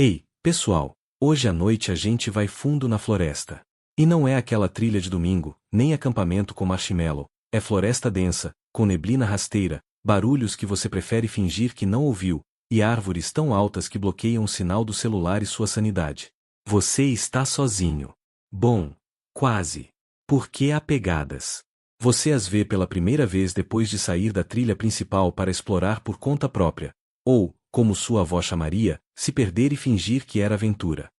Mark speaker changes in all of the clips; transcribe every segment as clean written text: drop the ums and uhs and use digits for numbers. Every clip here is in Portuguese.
Speaker 1: Ei, pessoal, hoje à noite a gente vai fundo na floresta. E não é aquela trilha de domingo, nem acampamento com marshmallow, é floresta densa, com neblina rasteira, barulhos que você prefere fingir que não ouviu, e árvores tão altas que bloqueiam o sinal do celular e sua sanidade. Você está sozinho. Bom, quase. Por que há pegadas? Você as vê pela primeira vez depois de sair da trilha principal para explorar por conta própria, ou, como sua avó chamaria, se perder e fingir que era aventura.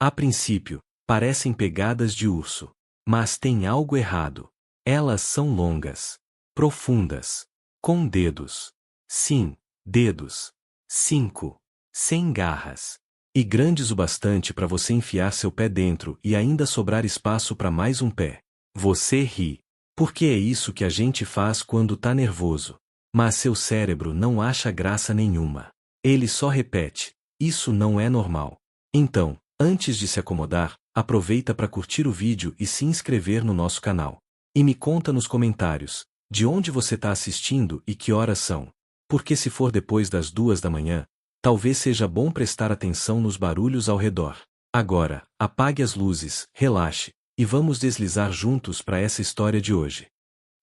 Speaker 1: A princípio, parecem pegadas de urso. Mas tem algo errado. Elas são longas, profundas, com dedos. Sim, dedos. 5, sem garras. E grandes o bastante para você enfiar seu pé dentro e ainda sobrar espaço para mais um pé. Você ri. Porque é isso que a gente faz quando tá nervoso. Mas seu cérebro não acha graça nenhuma. Ele só repete: isso não é normal. Então, antes de se acomodar, aproveita para curtir o vídeo e se inscrever no nosso canal. E me conta nos comentários, de onde você está assistindo e que horas são. Porque se for depois das 2 da manhã, talvez seja bom prestar atenção nos barulhos ao redor. Agora, apague as luzes, relaxe, e vamos deslizar juntos para essa história de hoje.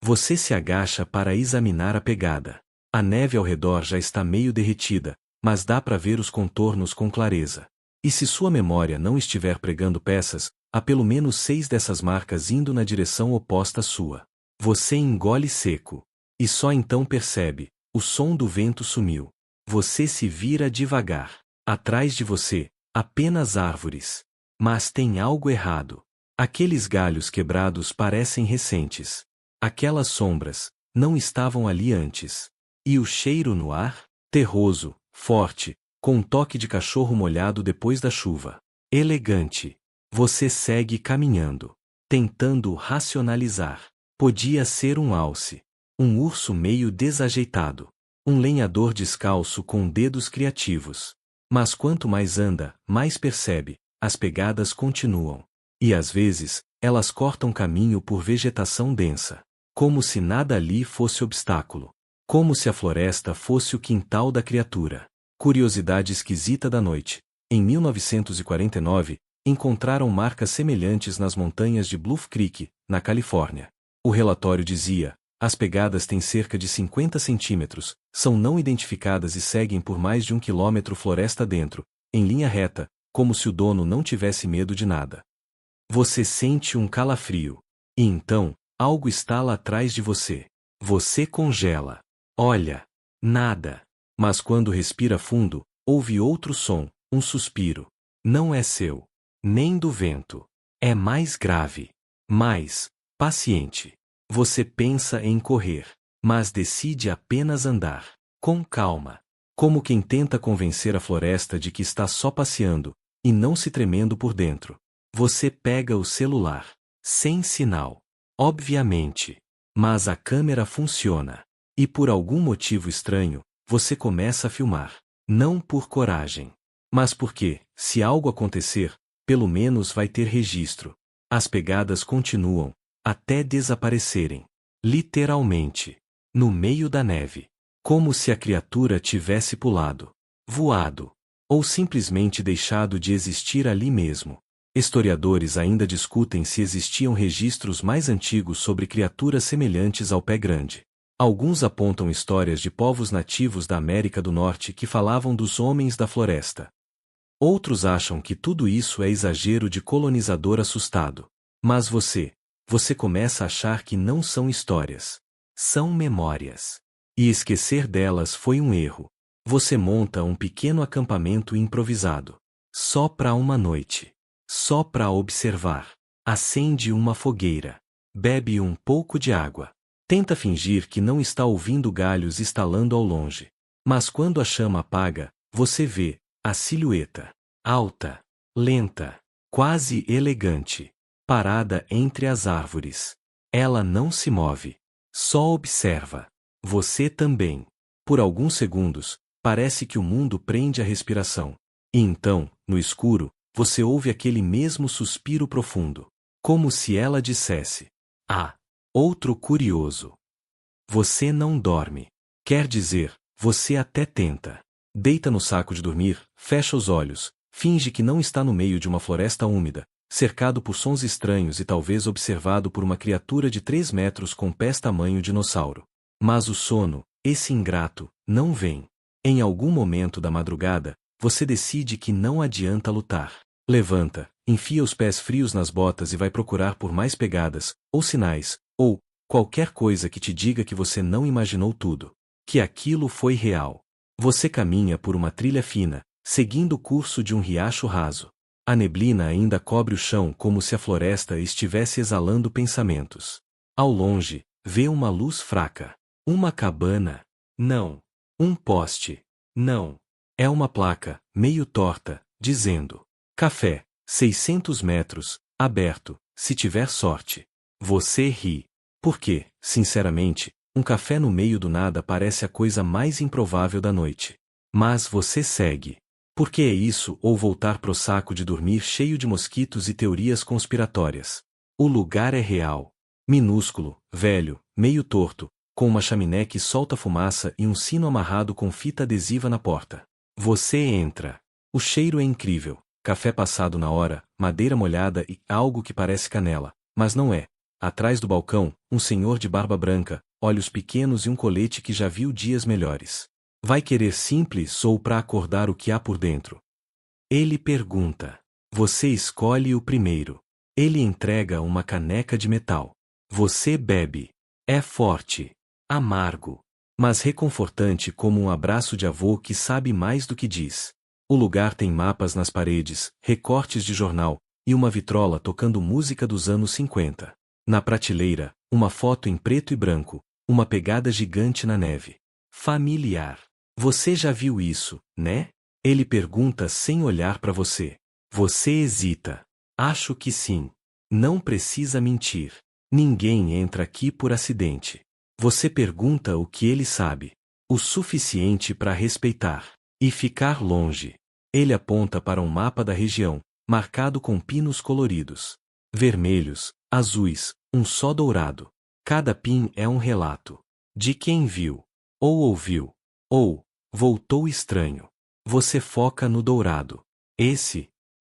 Speaker 1: Você se agacha para examinar a pegada. A neve ao redor já está meio derretida, mas dá para ver os contornos com clareza. E se sua memória não estiver pregando peças, há pelo menos 6 dessas marcas indo na direção oposta à sua. Você engole seco. E só então percebe: o som do vento sumiu. Você se vira devagar. Atrás de você, apenas árvores. Mas tem algo errado. Aqueles galhos quebrados parecem recentes. Aquelas sombras não estavam ali antes. E o cheiro no ar? Terroso, forte, com um toque de cachorro molhado depois da chuva. Elegante. Você segue caminhando, tentando racionalizar. Podia ser um alce, um urso meio desajeitado, um lenhador descalço com dedos criativos. Mas quanto mais anda, mais percebe: as pegadas continuam. E às vezes, elas cortam caminho por vegetação densa. Como se nada ali fosse obstáculo. Como se a floresta fosse o quintal da criatura. Curiosidade esquisita da noite. Em 1949, encontraram marcas semelhantes nas montanhas de Bluff Creek, na Califórnia. O relatório dizia: as pegadas têm cerca de 50 centímetros, são não identificadas e seguem por mais de 1 quilômetro floresta dentro, em linha reta, como se o dono não tivesse medo de nada. Você sente um calafrio. E então, algo está lá atrás de você. Você congela. Olha. Nada. Mas quando respira fundo, ouve outro som, um suspiro. Não é seu. Nem do vento. É mais grave. Mais paciente. Você pensa em correr, mas decide apenas andar. Com calma. Como quem tenta convencer a floresta de que está só passeando, e não se tremendo por dentro. Você pega o celular. Sem sinal. Obviamente. Mas a câmera funciona. E por algum motivo estranho, você começa a filmar. Não por coragem. Mas porque, se algo acontecer, pelo menos vai ter registro. As pegadas continuam, até desaparecerem. Literalmente. No meio da neve. Como se a criatura tivesse pulado. Voado. Ou simplesmente deixado de existir ali mesmo. Historiadores ainda discutem se existiam registros mais antigos sobre criaturas semelhantes ao pé grande. Alguns apontam histórias de povos nativos da América do Norte que falavam dos homens da floresta. Outros acham que tudo isso é exagero de colonizador assustado. Mas você começa a achar que não são histórias. São memórias. E esquecer delas foi um erro. Você monta um pequeno acampamento improvisado. Só para uma noite. Só para observar. Acende uma fogueira. Bebe um pouco de água. Tenta fingir que não está ouvindo galhos estalando ao longe. Mas quando a chama apaga, você vê a silhueta. Alta. Lenta. Quase elegante. Parada entre as árvores. Ela não se move. Só observa. Você também. Por alguns segundos, parece que o mundo prende a respiração. E então, no escuro, você ouve aquele mesmo suspiro profundo. Como se ela dissesse: ah, outro curioso. Você não dorme. Quer dizer, você até tenta. Deita no saco de dormir, fecha os olhos, Finge que não está no meio de uma floresta úmida, cercado por sons estranhos e talvez observado por uma criatura de 3 metros com pés tamanho dinossauro. Mas o sono, esse ingrato, não vem. Em algum momento da madrugada, você decide que não adianta lutar. Levanta, enfia os pés frios nas botas e vai procurar por mais pegadas, ou sinais, ou qualquer coisa que te diga que você não imaginou tudo. Que aquilo foi real. Você caminha por uma trilha fina, seguindo o curso de um riacho raso. A neblina ainda cobre o chão como se a floresta estivesse exalando pensamentos. Ao longe, vê uma luz fraca. Uma cabana? Não. Um poste? Não. É uma placa, meio torta, dizendo: café, 600 metros, aberto, se tiver sorte. Você ri. Porque, sinceramente, um café no meio do nada parece a coisa mais improvável da noite. Mas você segue. Porque é isso ou voltar pro saco de dormir cheio de mosquitos e teorias conspiratórias. O lugar é real. Minúsculo, velho, meio torto, com uma chaminé que solta fumaça e um sino amarrado com fita adesiva na porta. Você entra. O cheiro é incrível. Café passado na hora, madeira molhada e algo que parece canela, mas não é. Atrás do balcão, um senhor de barba branca, olhos pequenos e um colete que já viu dias melhores. Vai querer simples ou para acordar o que há por dentro? Ele pergunta. Você escolhe o primeiro. Ele entrega uma caneca de metal. Você bebe. É forte. Amargo. Mas reconfortante como um abraço de avô que sabe mais do que diz. O lugar tem mapas nas paredes, recortes de jornal, e uma vitrola tocando música dos anos 50. Na prateleira, uma foto em preto e branco, uma pegada gigante na neve. Familiar. Você já viu isso, né? Ele pergunta sem olhar para você. Você hesita. Acho que sim. Não precisa mentir. Ninguém entra aqui por acidente. Você pergunta o que ele sabe. O suficiente para respeitar. E ficar longe. Ele aponta para um mapa da região, marcado com pinos coloridos. Vermelhos, azuis, um só dourado. Cada pin é um relato. De quem viu. Ou ouviu. Ou voltou estranho. Você foca no dourado.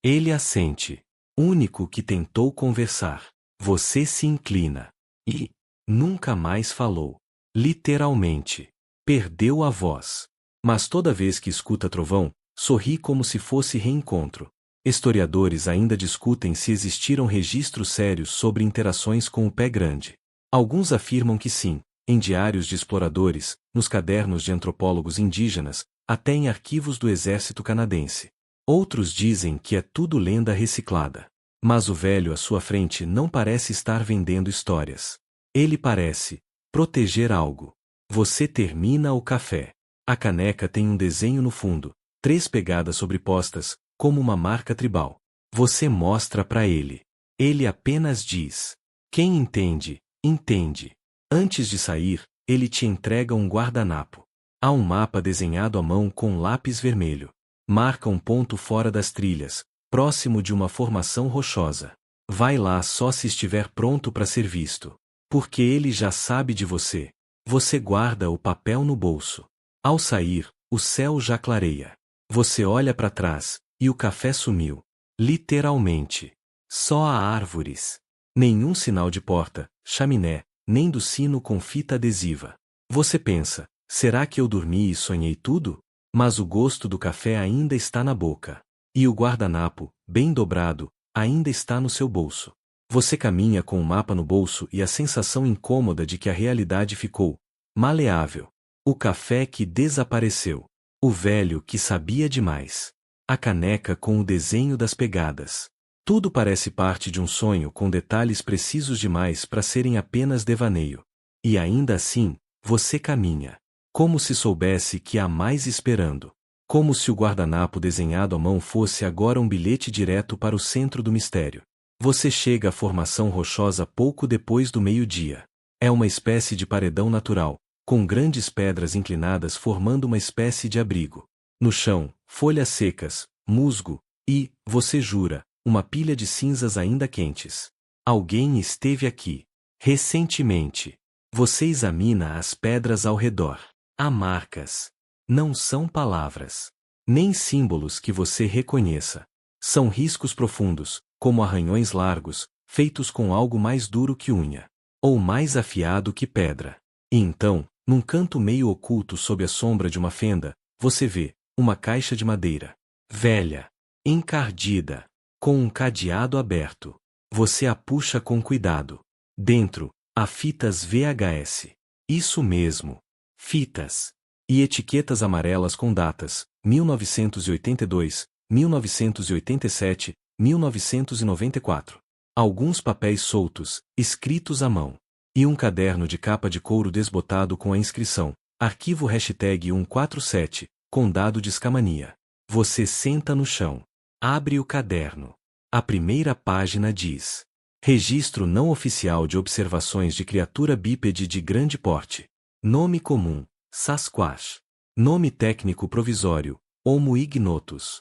Speaker 1: Ele assente. Único que tentou conversar. Você se inclina. E nunca mais falou. Literalmente. Perdeu a voz. Mas toda vez que escuta trovão, sorri como se fosse reencontro. Historiadores ainda discutem se existiram registros sérios sobre interações com o pé grande. Alguns afirmam que sim, em diários de exploradores, nos cadernos de antropólogos indígenas, até em arquivos do exército canadense. Outros dizem que é tudo lenda reciclada. Mas o velho à sua frente não parece estar vendendo histórias. Ele parece proteger algo. Você termina o café. A caneca tem um desenho no fundo, 3 pegadas sobrepostas, como uma marca tribal. Você mostra para ele. Ele apenas diz: quem entende, entende. Antes de sair, ele te entrega um guardanapo. Há um mapa desenhado à mão com lápis vermelho. Marca um ponto fora das trilhas, próximo de uma formação rochosa. Vai lá só se estiver pronto para ser visto. Porque ele já sabe de você. Você guarda o papel no bolso. Ao sair, o céu já clareia. Você olha para trás, e o café sumiu. Literalmente. Só há árvores. Nenhum sinal de porta, chaminé, nem do sino com fita adesiva. Você pensa, será que eu dormi e sonhei tudo? Mas o gosto do café ainda está na boca. E o guardanapo, bem dobrado, ainda está no seu bolso. Você caminha com o mapa no bolso e a sensação incômoda de que a realidade ficou maleável. O café que desapareceu. O velho que sabia demais. A caneca com o desenho das pegadas. Tudo parece parte de um sonho com detalhes precisos demais para serem apenas devaneio. E ainda assim, você caminha. Como se soubesse que há mais esperando. Como se o guardanapo desenhado à mão fosse agora um bilhete direto para o centro do mistério. Você chega à formação rochosa pouco depois do meio-dia. É uma espécie de paredão natural, com grandes pedras inclinadas formando uma espécie de abrigo. No chão, folhas secas, musgo, e, você jura, uma pilha de cinzas ainda quentes. Alguém esteve aqui. Recentemente. Você examina as pedras ao redor. Há marcas. Não são palavras. nem símbolos que você reconheça. São riscos profundos, como arranhões largos, feitos com algo mais duro que unha, ou mais afiado que pedra. E então, num canto meio oculto sob a sombra de uma fenda, você vê uma caixa de madeira, velha, encardida, com um cadeado aberto. Você a puxa com cuidado. Dentro, há fitas VHS. Isso mesmo, fitas. E etiquetas amarelas com datas: 1982, 1987, 1994. Alguns papéis soltos, escritos à mão. E um caderno de capa de couro desbotado com a inscrição: arquivo #147, Condado de Escamania. Você senta no chão. Abre o caderno. A primeira página diz: Registro não oficial de observações de criatura bípede de grande porte. Nome comum: Sasquatch. Nome técnico provisório: Homo ignotus.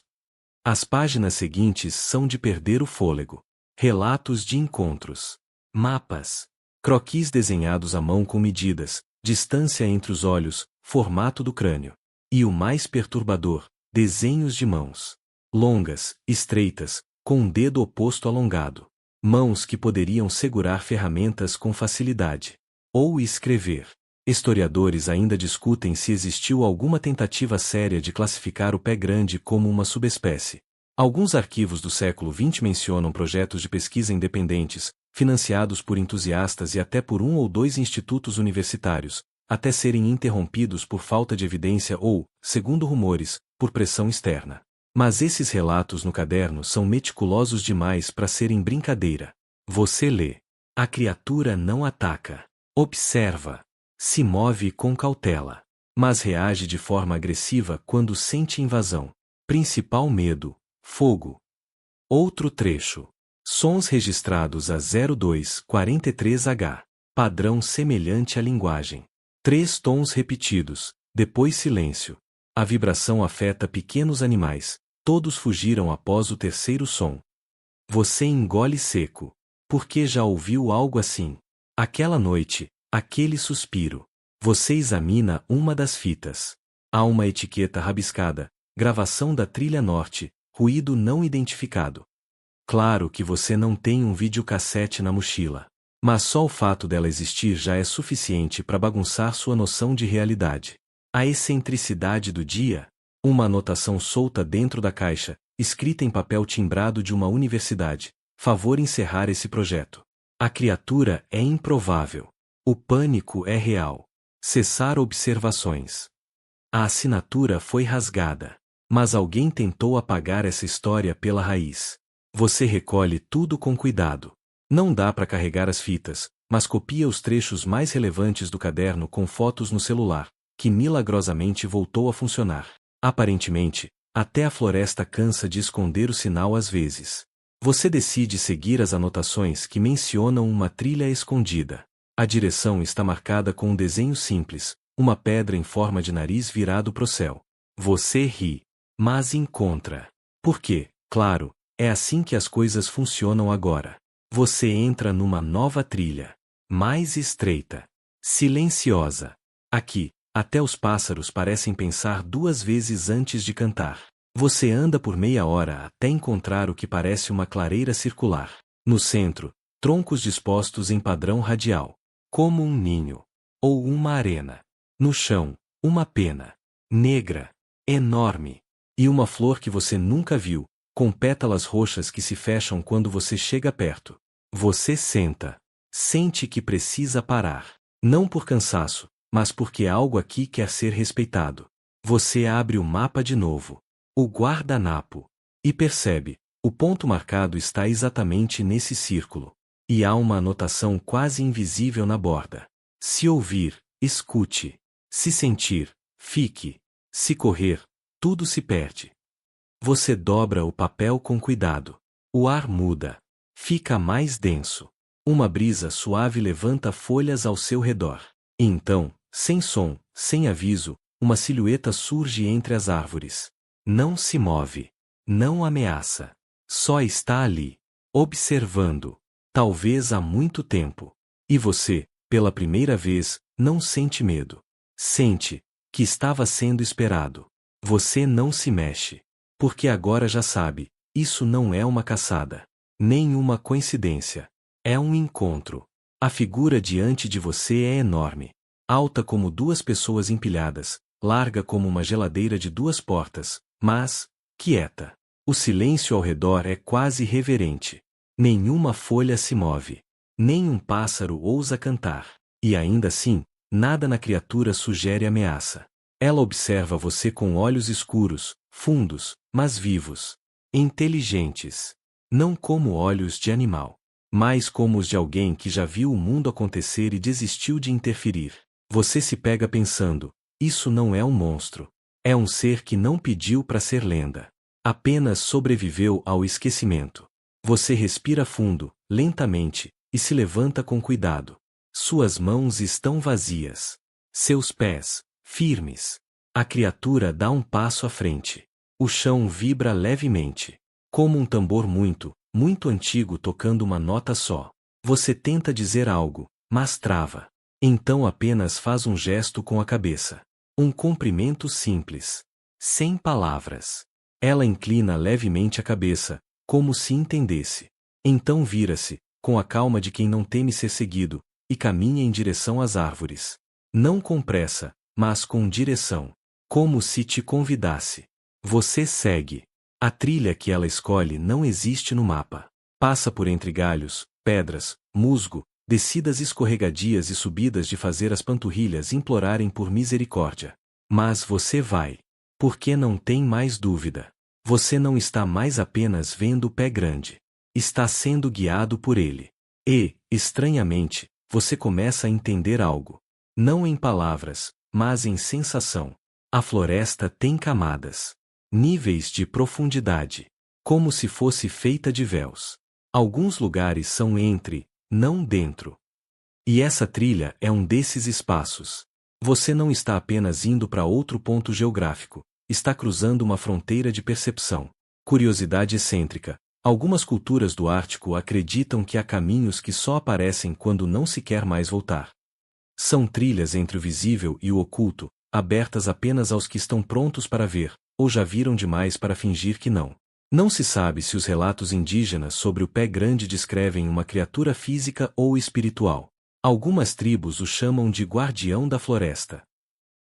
Speaker 1: As páginas seguintes são de perder o fôlego. Relatos de encontros. Mapas. Croquis desenhados à mão com medidas, distância entre os olhos, formato do crânio. E o mais perturbador: desenhos de mãos. Longas, estreitas, com um dedo oposto alongado. Mãos que poderiam segurar ferramentas com facilidade. Ou escrever. Historiadores ainda discutem se existiu alguma tentativa séria de classificar o pé grande como uma subespécie. Alguns arquivos do século XX mencionam projetos de pesquisa independentes, financiados por entusiastas e até por um ou dois institutos universitários, até serem interrompidos por falta de evidência ou, segundo rumores, por pressão externa. Mas esses relatos no caderno são meticulosos demais para serem brincadeira. Você lê. A criatura não ataca. Observa. Se move com cautela. Mas reage de forma agressiva quando sente invasão. Principal medo: fogo. Outro trecho. Sons registrados a 0243H. Padrão semelhante à linguagem. 3 tons repetidos, depois silêncio. A vibração afeta pequenos animais. Todos fugiram após o terceiro som. Você engole seco. Porque já ouviu algo assim? Aquela noite, aquele suspiro. Você examina uma das fitas. Há uma etiqueta rabiscada, gravação da trilha norte, ruído não identificado. Claro que você não tem um videocassete na mochila. Mas só o fato dela existir já é suficiente para bagunçar sua noção de realidade. A excentricidade do dia. Uma anotação solta dentro da caixa, escrita em papel timbrado de uma universidade. Favor encerrar esse projeto. A criatura é improvável. O pânico é real. Cessar observações. A assinatura foi rasgada. Mas alguém tentou apagar essa história pela raiz. Você recolhe tudo com cuidado. Não dá para carregar as fitas, mas copia os trechos mais relevantes do caderno com fotos no celular, que milagrosamente voltou a funcionar. Aparentemente, até a floresta cansa de esconder o sinal às vezes. Você decide seguir as anotações que mencionam uma trilha escondida. A direção está marcada com um desenho simples, uma pedra em forma de nariz virado pro céu. Você ri, mas encontra. Porque, claro, é assim que as coisas funcionam agora. Você entra numa nova trilha. Mais estreita. Silenciosa. Aqui, até os pássaros parecem pensar 2 vezes antes de cantar. Você anda por meia hora até encontrar o que parece uma clareira circular. No centro, troncos dispostos em padrão radial. Como um ninho. Ou uma arena. No chão, uma pena. Negra. Enorme. E uma flor que você nunca viu, com pétalas roxas que se fecham quando você chega perto. Você senta. Sente que precisa parar. Não por cansaço, mas porque algo aqui quer ser respeitado. Você abre o mapa de novo. O guardanapo. E percebe, o ponto marcado está exatamente nesse círculo. E há uma anotação quase invisível na borda. Se ouvir, escute. Se sentir, fique. Se correr, tudo se perde. Você dobra o papel com cuidado. O ar muda. Fica mais denso. Uma brisa suave levanta folhas ao seu redor. E então, sem som, sem aviso, uma silhueta surge entre as árvores. Não se move. Não ameaça. Só está ali. Observando. Talvez há muito tempo. E você, pela primeira vez, não sente medo. Sente que estava sendo esperado. Você não se mexe. Porque agora já sabe, isso não é uma caçada. Nem uma coincidência. É um encontro. A figura diante de você é enorme. Alta como duas pessoas empilhadas, larga como uma geladeira de duas portas, mas, quieta. O silêncio ao redor é quase reverente. Nenhuma folha se move. Nem um pássaro ousa cantar. E ainda assim, nada na criatura sugere ameaça. Ela observa você com olhos escuros, fundos, mas vivos. Inteligentes. Não como olhos de animal, mas como os de alguém que já viu o mundo acontecer e desistiu de interferir. Você se pega pensando, isso não é um monstro. É um ser que não pediu para ser lenda. Apenas sobreviveu ao esquecimento. Você respira fundo, lentamente, e se levanta com cuidado. Suas mãos estão vazias. Seus pés, firmes. A criatura dá um passo à frente. O chão vibra levemente. Como um tambor muito, muito antigo tocando uma nota só. Você tenta dizer algo, mas trava. Então apenas faz um gesto com a cabeça. Um cumprimento simples. Sem palavras. Ela inclina levemente a cabeça, como se entendesse. Então vira-se, com a calma de quem não teme ser seguido, e caminha em direção às árvores. Não com pressa, mas com direção. Como se te convidasse. Você segue. A trilha que ela escolhe não existe no mapa. Passa por entre galhos, pedras, musgo, descidas escorregadias e subidas de fazer as panturrilhas implorarem por misericórdia. Mas você vai. Porque não tem mais dúvida. Você não está mais apenas vendo o pé grande. Está sendo guiado por ele. E, estranhamente, você começa a entender algo. Não em palavras, mas em sensação. A floresta tem camadas. Níveis de profundidade. Como se fosse feita de véus. Alguns lugares são entre, não dentro. E essa trilha é um desses espaços. Você não está apenas indo para outro ponto geográfico, está cruzando uma fronteira de percepção. Curiosidade excêntrica. Algumas culturas do Ártico acreditam que há caminhos que só aparecem quando não se quer mais voltar. São trilhas entre o visível e o oculto, abertas apenas aos que estão prontos para ver, ou já viram demais para fingir que não. Não se sabe se os relatos indígenas sobre o pé grande descrevem uma criatura física ou espiritual. Algumas tribos o chamam de guardião da floresta.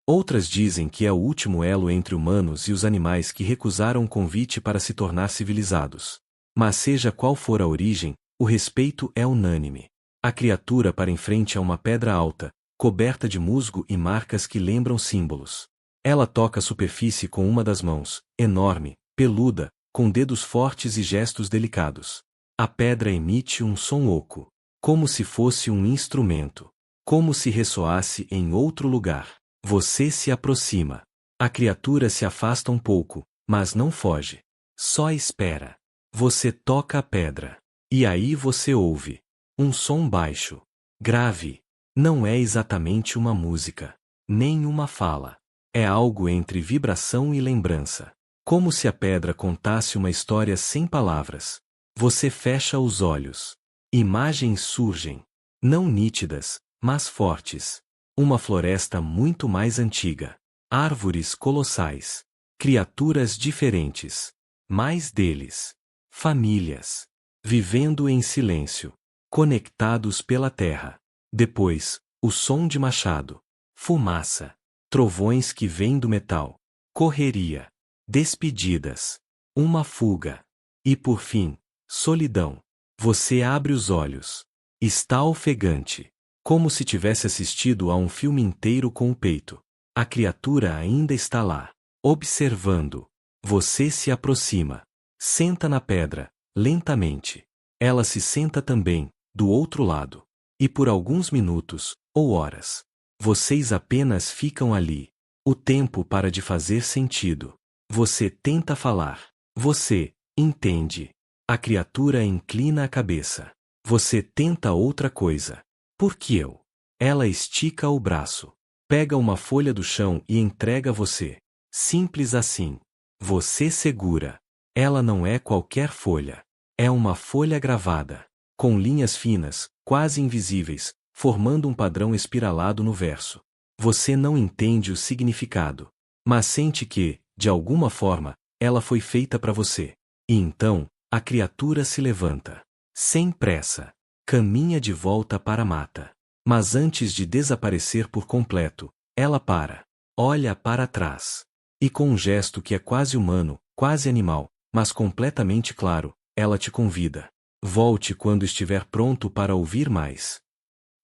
Speaker 1: Outras dizem que é o último elo entre humanos e os animais que recusaram o convite para se tornar civilizados. Mas seja qual for a origem, o respeito é unânime. A criatura para em frente a uma pedra alta, coberta de musgo e marcas que lembram símbolos. Ela toca a superfície com uma das mãos, enorme, peluda, com dedos fortes e gestos delicados. A pedra emite um som oco, como se fosse um instrumento, como se ressoasse em outro lugar. Você se aproxima. A criatura se afasta um pouco, mas não foge. Só espera. Você toca a pedra. E aí você ouve um som baixo, grave. Não é exatamente uma música, nem uma fala. É algo entre vibração e lembrança. Como se a pedra contasse uma história sem palavras. Você fecha os olhos. Imagens surgem. Não nítidas, mas fortes. Uma floresta muito mais antiga. Árvores colossais. Criaturas diferentes. Mais deles. Famílias. Vivendo em silêncio. Conectados pela terra. Depois, o som de machado. Fumaça. Trovões que vêm do metal. Correria. Despedidas. Uma fuga. E por fim, solidão. Você abre os olhos. Está ofegante. Como se tivesse assistido a um filme inteiro com o peito. A criatura ainda está lá. Observando. Você se aproxima. Senta na pedra, lentamente. Ela se senta também, do outro lado. E por alguns minutos, ou horas, vocês apenas ficam ali. O tempo para de fazer sentido. Você tenta falar. Você entende. A criatura inclina a cabeça. Você tenta outra coisa. Por que eu? Ela estica o braço. Pega uma folha do chão e entrega a você. Simples assim. Você segura. Ela não é qualquer folha. É uma folha gravada. Com linhas finas, quase invisíveis, formando um padrão espiralado no verso. Você não entende o significado. Mas sente que, De alguma forma, ela foi feita para você. E então, a criatura se levanta. Sem pressa. Caminha de volta para a mata. Mas antes de desaparecer por completo, ela para. Olha para trás. E com um gesto que é quase humano, quase animal, mas completamente claro, ela te convida. Volte quando estiver pronto para ouvir mais.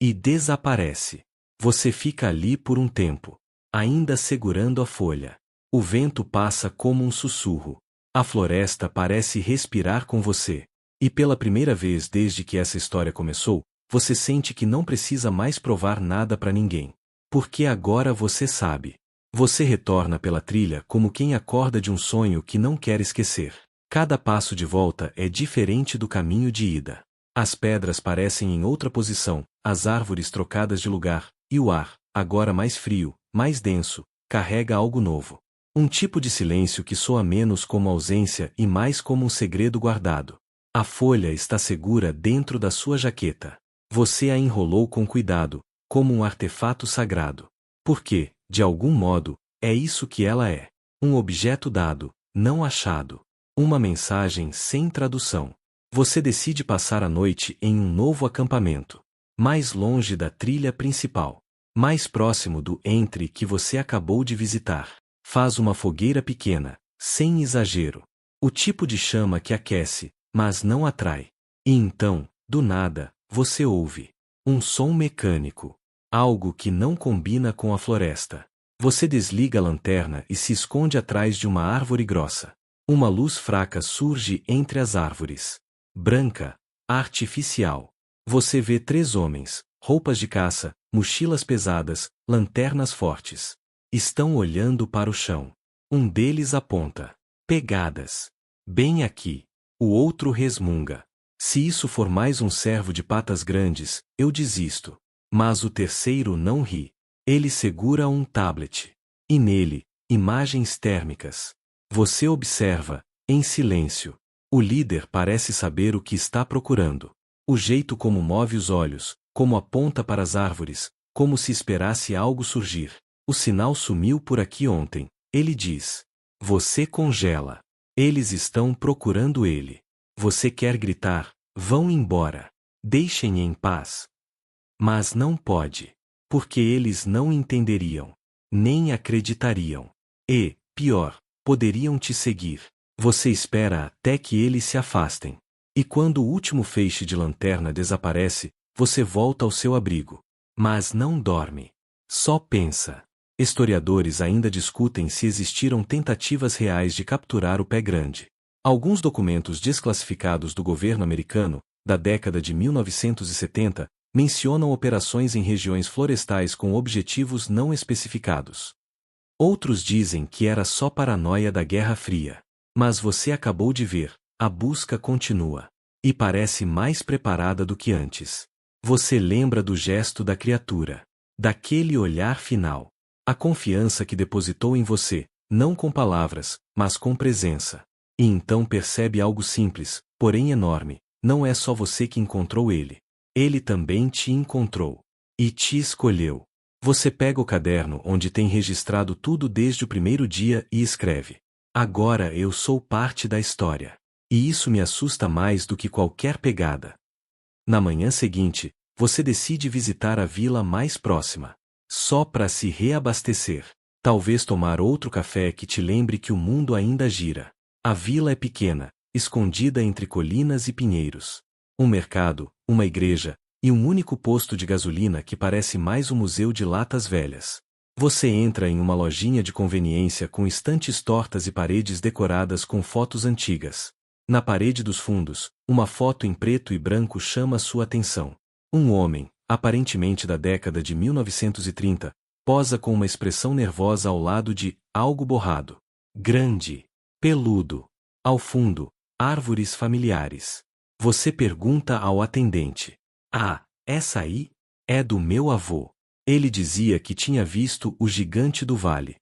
Speaker 1: E desaparece. Você fica ali por um tempo, ainda segurando a folha. O vento passa como um sussurro. A floresta parece respirar com você. E pela primeira vez desde que essa história começou, você sente que não precisa mais provar nada para ninguém. Porque agora você sabe. Você retorna pela trilha como quem acorda de um sonho que não quer esquecer. Cada passo de volta é diferente do caminho de ida. As pedras parecem em outra posição, as árvores trocadas de lugar, e o ar, agora mais frio, mais denso, carrega algo novo. Um tipo de silêncio que soa menos como ausência e mais como um segredo guardado. A folha está segura dentro da sua jaqueta. Você a enrolou com cuidado, como um artefato sagrado. Porque, de algum modo, é isso que ela é. Um objeto dado, não achado. Uma mensagem sem tradução. Você decide passar a noite em um novo acampamento. Mais longe da trilha principal. Mais próximo do entre que você acabou de visitar. Faz uma fogueira pequena, sem exagero. O tipo de chama que aquece, mas não atrai. E então, do nada, você ouve um som mecânico. Algo que não combina com a floresta. Você desliga a lanterna e se esconde atrás de uma árvore grossa. Uma luz fraca surge entre as árvores. Branca, artificial. Você vê 3 homens, roupas de caça, mochilas pesadas, lanternas fortes. Estão olhando para o chão. Um deles aponta. Pegadas. Bem aqui. O outro resmunga. Se isso for mais um servo de patas grandes, eu desisto. Mas o terceiro não ri. Ele segura um tablet. E nele, imagens térmicas. Você observa, em silêncio. O líder parece saber o que está procurando. O jeito como move os olhos, como aponta para as árvores, como se esperasse algo surgir. O sinal sumiu por aqui ontem, ele diz. Você congela. Eles estão procurando ele. Você quer gritar, vão embora. Deixem em paz. Mas não pode. Porque eles não entenderiam. Nem acreditariam. E, pior, poderiam te seguir. Você espera até que eles se afastem. E quando o último feixe de lanterna desaparece, você volta ao seu abrigo. Mas não dorme. Só pensa. Historiadores ainda discutem se existiram tentativas reais de capturar o pé grande. Alguns documentos desclassificados do governo americano, da década de 1970, mencionam operações em regiões florestais com objetivos não especificados. Outros dizem que era só paranoia da Guerra Fria. Mas você acabou de ver, a busca continua. E parece mais preparada do que antes. Você lembra do gesto da criatura. Daquele olhar final. A confiança que depositou em você, não com palavras, mas com presença. E então percebe algo simples, porém enorme. Não é só você que encontrou ele. Ele também te encontrou. E te escolheu. Você pega o caderno onde tem registrado tudo desde o primeiro dia e escreve. Agora eu sou parte da história. E isso me assusta mais do que qualquer pegada. Na manhã seguinte, você decide visitar a vila mais próxima. Só para se reabastecer. Talvez tomar outro café que te lembre que o mundo ainda gira. A vila é pequena, escondida entre colinas e pinheiros. Um mercado, uma igreja, e um único posto de gasolina que parece mais um museu de latas velhas. Você entra em uma lojinha de conveniência com estantes tortas e paredes decoradas com fotos antigas. Na parede dos fundos, uma foto em preto e branco chama sua atenção. Um homem, aparentemente da década de 1930, posa com uma expressão nervosa ao lado de algo borrado. Grande. Peludo. Ao fundo, árvores familiares. Você pergunta ao atendente. Ah, essa aí? É do meu avô. Ele dizia que tinha visto o gigante do vale.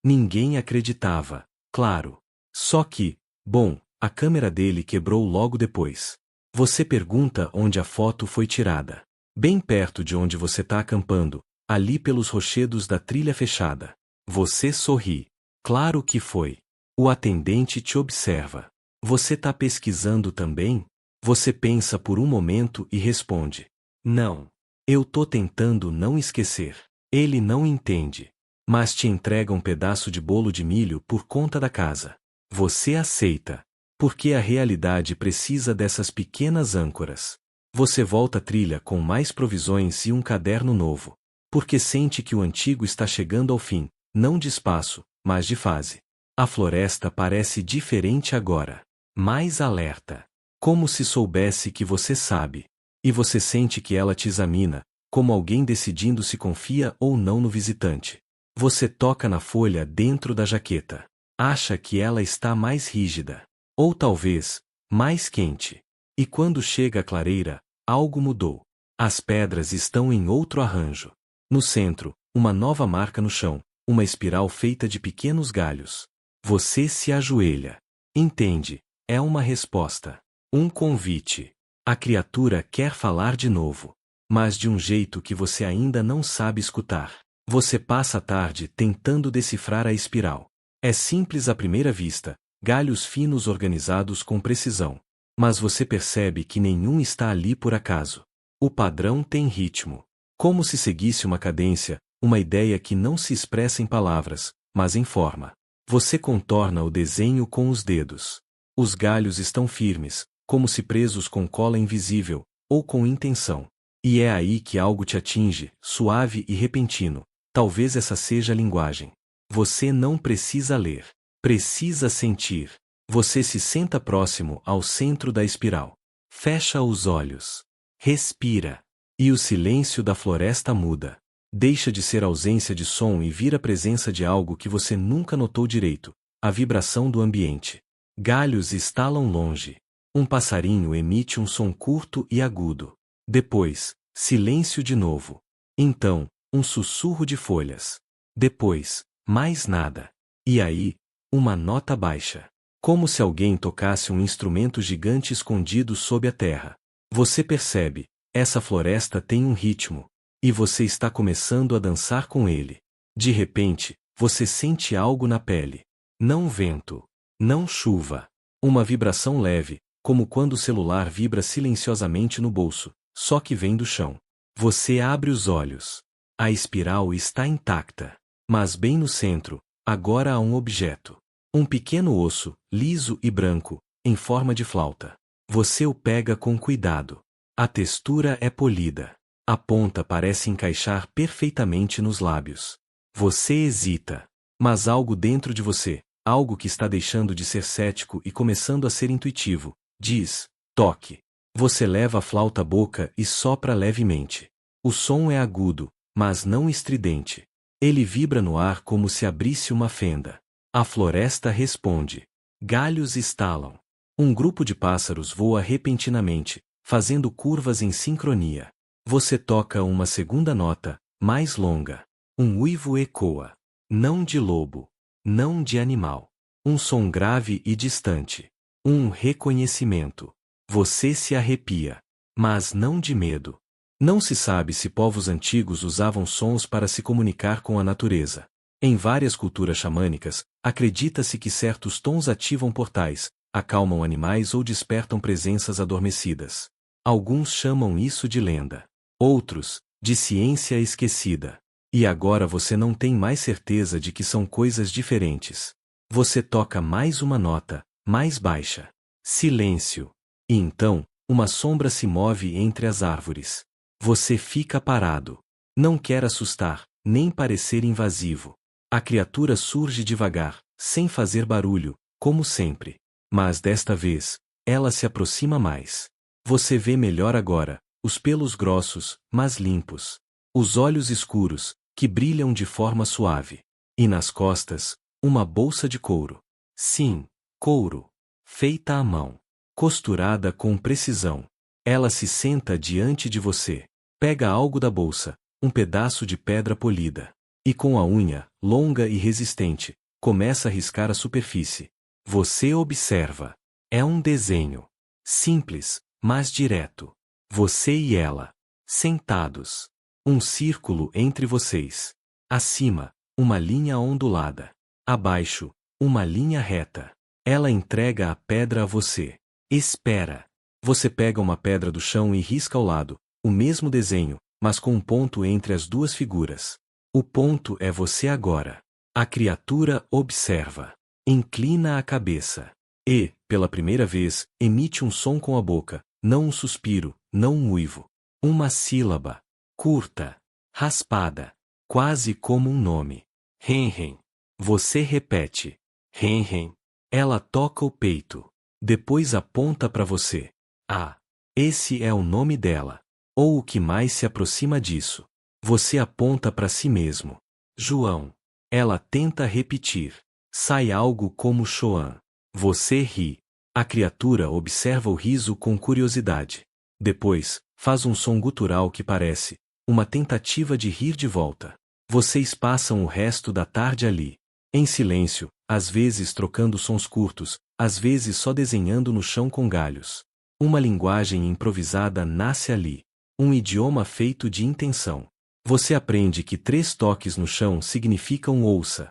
Speaker 1: Ninguém acreditava, claro. Só que, bom, a câmera dele quebrou logo depois. Você pergunta onde a foto foi tirada. Bem perto de onde você está acampando, ali pelos rochedos da trilha fechada. Você sorri. Claro que foi. O atendente te observa. Você tá pesquisando também? Você pensa por um momento e responde: não. Eu tô tentando não esquecer. Ele não entende. Mas te entrega um pedaço de bolo de milho por conta da casa. Você aceita. Porque a realidade precisa dessas pequenas âncoras. Você volta à trilha com mais provisões e um caderno novo. Porque sente que o antigo está chegando ao fim, não de espaço, mas de fase. A floresta parece diferente agora. Mais alerta. Como se soubesse que você sabe. E você sente que ela te examina, como alguém decidindo se confia ou não no visitante. Você toca na folha dentro da jaqueta. Acha que ela está mais rígida. Ou talvez, mais quente. E quando chega a clareira, algo mudou. As pedras estão em outro arranjo. No centro, uma nova marca no chão, uma espiral feita de pequenos galhos. Você se ajoelha. Entende, é uma resposta. Um convite. A criatura quer falar de novo. Mas de um jeito que você ainda não sabe escutar. Você passa a tarde tentando decifrar a espiral. É simples à primeira vista, galhos finos organizados com precisão. Mas você percebe que nenhum está ali por acaso. O padrão tem ritmo. Como se seguisse uma cadência, uma ideia que não se expressa em palavras, mas em forma. Você contorna o desenho com os dedos. Os galhos estão firmes, como se presos com cola invisível, ou com intenção. E é aí que algo te atinge, suave e repentino. Talvez essa seja a linguagem. Você não precisa ler. Precisa sentir. Você se senta próximo ao centro da espiral. Fecha os olhos. Respira. E o silêncio da floresta muda. Deixa de ser ausência de som e vira presença de algo que você nunca notou direito. A vibração do ambiente. Galhos estalam longe. Um passarinho emite um som curto e agudo. Depois, silêncio de novo. Então, um sussurro de folhas. Depois, mais nada. E aí, uma nota baixa. Como se alguém tocasse um instrumento gigante escondido sob a terra. Você percebe, essa floresta tem um ritmo. E você está começando a dançar com ele. De repente, você sente algo na pele. Não vento. Não chuva. Uma vibração leve, como quando o celular vibra silenciosamente no bolso, só que vem do chão. Você abre os olhos. A espiral está intacta. Mas bem no centro, agora há um objeto. Um pequeno osso, liso e branco, em forma de flauta. Você o pega com cuidado. A textura é polida. A ponta parece encaixar perfeitamente nos lábios. Você hesita. Mas algo dentro de você, algo que está deixando de ser cético e começando a ser intuitivo, diz: toque. Você leva a flauta à boca e sopra levemente. O som é agudo, mas não estridente. Ele vibra no ar como se abrisse uma fenda. A floresta responde. Galhos estalam. Um grupo de pássaros voa repentinamente, fazendo curvas em sincronia. Você toca uma segunda nota, mais longa. Um uivo ecoa. Não de lobo. Não de animal. Um som grave e distante. Um reconhecimento. Você se arrepia. Mas não de medo. Não se sabe se povos antigos usavam sons para se comunicar com a natureza. Em várias culturas xamânicas, acredita-se que certos tons ativam portais, acalmam animais ou despertam presenças adormecidas. Alguns chamam isso de lenda. Outros, de ciência esquecida. E agora você não tem mais certeza de que são coisas diferentes. Você toca mais uma nota, mais baixa. Silêncio. E então, uma sombra se move entre as árvores. Você fica parado. Não quer assustar, nem parecer invasivo. A criatura surge devagar, sem fazer barulho, como sempre. Mas desta vez, ela se aproxima mais. Você vê melhor agora, os pelos grossos, mas limpos. Os olhos escuros, que brilham de forma suave. E nas costas, uma bolsa de couro. Sim, couro. Feita à mão. Costurada com precisão. Ela se senta diante de você. Pega algo da bolsa, um pedaço de pedra polida. E com a unha, longa e resistente, começa a riscar a superfície. Você observa. É um desenho. Simples, mas direto. Você e ela. Sentados. Um círculo entre vocês. Acima, uma linha ondulada. Abaixo, uma linha reta. Ela entrega a pedra a você. Espera. Você pega uma pedra do chão e risca ao lado, o mesmo desenho, mas com um ponto entre as duas figuras. O ponto é você agora. A criatura observa. Inclina a cabeça. E, pela primeira vez, emite um som com a boca, não um suspiro, não um uivo. Uma sílaba. Curta. Raspada. Quase como um nome. Hen-hen. Você repete. Hen-hen. Ela toca o peito. Depois aponta para você. Ah, esse é o nome dela. Ou o que mais se aproxima disso. Você aponta para si mesmo. João. Ela tenta repetir. Sai algo como Choan. Você ri. A criatura observa o riso com curiosidade. Depois, faz um som gutural que parece uma tentativa de rir de volta. Vocês passam o resto da tarde ali. Em silêncio, às vezes trocando sons curtos, às vezes só desenhando no chão com galhos. Uma linguagem improvisada nasce ali. Um idioma feito de intenção. Você aprende que 3 toques no chão significam ouça.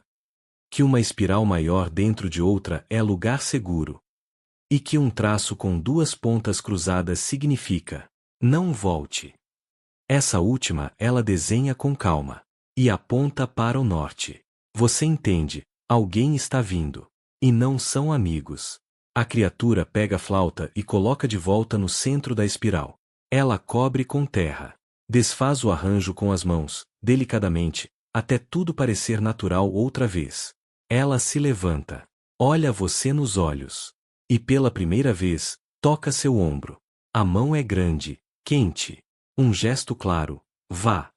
Speaker 1: Que uma espiral maior dentro de outra é lugar seguro. E que um traço com 2 pontas cruzadas significa não volte. Essa última ela desenha com calma. E aponta para o norte. Você entende, alguém está vindo. E não são amigos. A criatura pega a flauta e coloca de volta no centro da espiral. Ela cobre com terra. Desfaz o arranjo com as mãos, delicadamente, até tudo parecer natural outra vez. Ela se levanta. Olha você nos olhos. E pela primeira vez, toca seu ombro. A mão é grande, quente. Um gesto claro. Vá.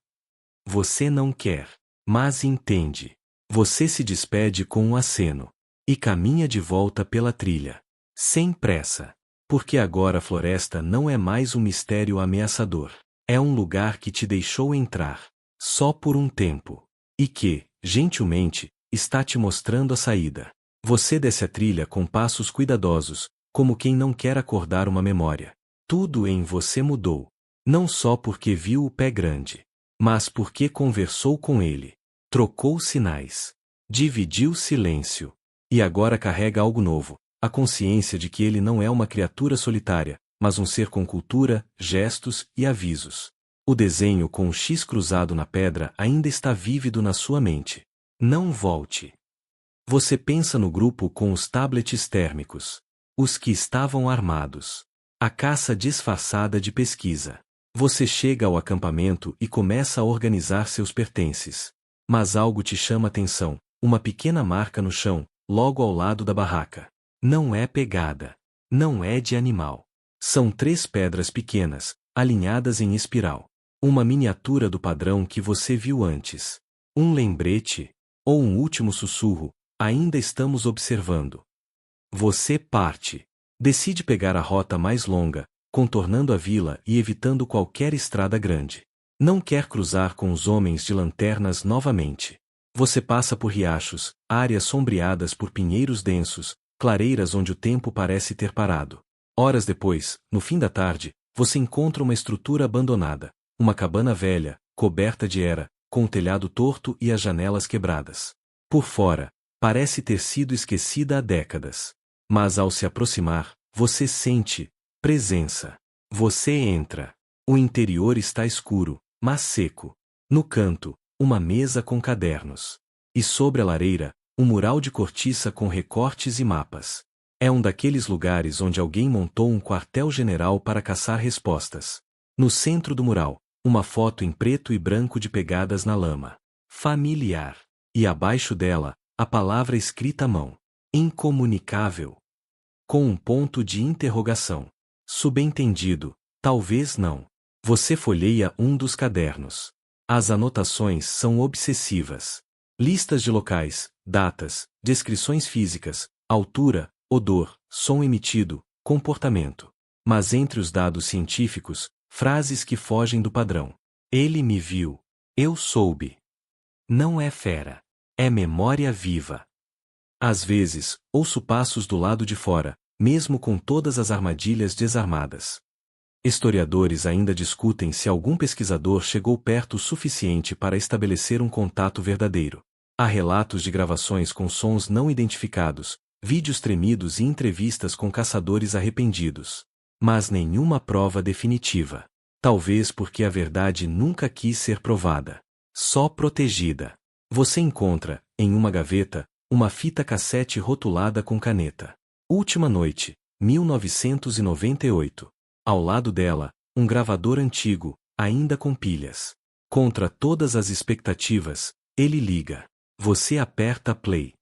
Speaker 1: Você não quer, mas entende. Você se despede com um aceno. E caminha de volta pela trilha. Sem pressa. Porque agora a floresta não é mais um mistério ameaçador. É um lugar que te deixou entrar. Só por um tempo. E que, gentilmente, está te mostrando a saída. Você desce a trilha com passos cuidadosos, como quem não quer acordar uma memória. Tudo em você mudou. Não só porque viu o pé grande, mas porque conversou com ele. Trocou sinais. Dividiu silêncio. E agora carrega algo novo, a consciência de que ele não é uma criatura solitária, mas um ser com cultura, gestos e avisos. O desenho com o X cruzado na pedra ainda está vívido na sua mente. Não volte. Você pensa no grupo com os tablets térmicos. Os que estavam armados. A caça disfarçada de pesquisa. Você chega ao acampamento e começa a organizar seus pertences. Mas algo te chama atenção, uma pequena marca no chão, logo ao lado da barraca. Não é pegada. Não é de animal. São 3 pedras pequenas, alinhadas em espiral. Uma miniatura do padrão que você viu antes. Um lembrete, ou um último sussurro, ainda estamos observando. Você parte. Decide pegar a rota mais longa, contornando a vila e evitando qualquer estrada grande. Não quer cruzar com os homens de lanternas novamente. Você passa por riachos, áreas sombreadas por pinheiros densos, clareiras onde o tempo parece ter parado. Horas depois, no fim da tarde, você encontra uma estrutura abandonada, uma cabana velha, coberta de era, com o telhado torto e as janelas quebradas. Por fora, parece ter sido esquecida há décadas. Mas ao se aproximar, você sente presença. Você entra. O interior está escuro, mas seco. No canto, uma mesa com cadernos. E sobre a lareira, um mural de cortiça com recortes e mapas. É um daqueles lugares onde alguém montou um quartel-general para caçar respostas. No centro do mural, uma foto em preto e branco de pegadas na lama. Familiar. E abaixo dela, a palavra escrita à mão. Incomunicável. Com um ponto de interrogação. Subentendido, talvez não. Você folheia um dos cadernos. As anotações são obsessivas. Listas de locais, datas, descrições físicas, altura, odor, som emitido, comportamento. Mas entre os dados científicos, frases que fogem do padrão. Ele me viu. Eu soube. Não é fera. É memória viva. Às vezes, ouço passos do lado de fora, mesmo com todas as armadilhas desarmadas. Historiadores ainda discutem se algum pesquisador chegou perto o suficiente para estabelecer um contato verdadeiro. Há relatos de gravações com sons não identificados, vídeos tremidos e entrevistas com caçadores arrependidos. Mas nenhuma prova definitiva. Talvez porque a verdade nunca quis ser provada. Só protegida. Você encontra, em uma gaveta, uma fita cassete rotulada com caneta. Última Noite, 1998. Ao lado dela, um gravador antigo, ainda com pilhas. Contra todas as expectativas, ele liga. Você aperta play.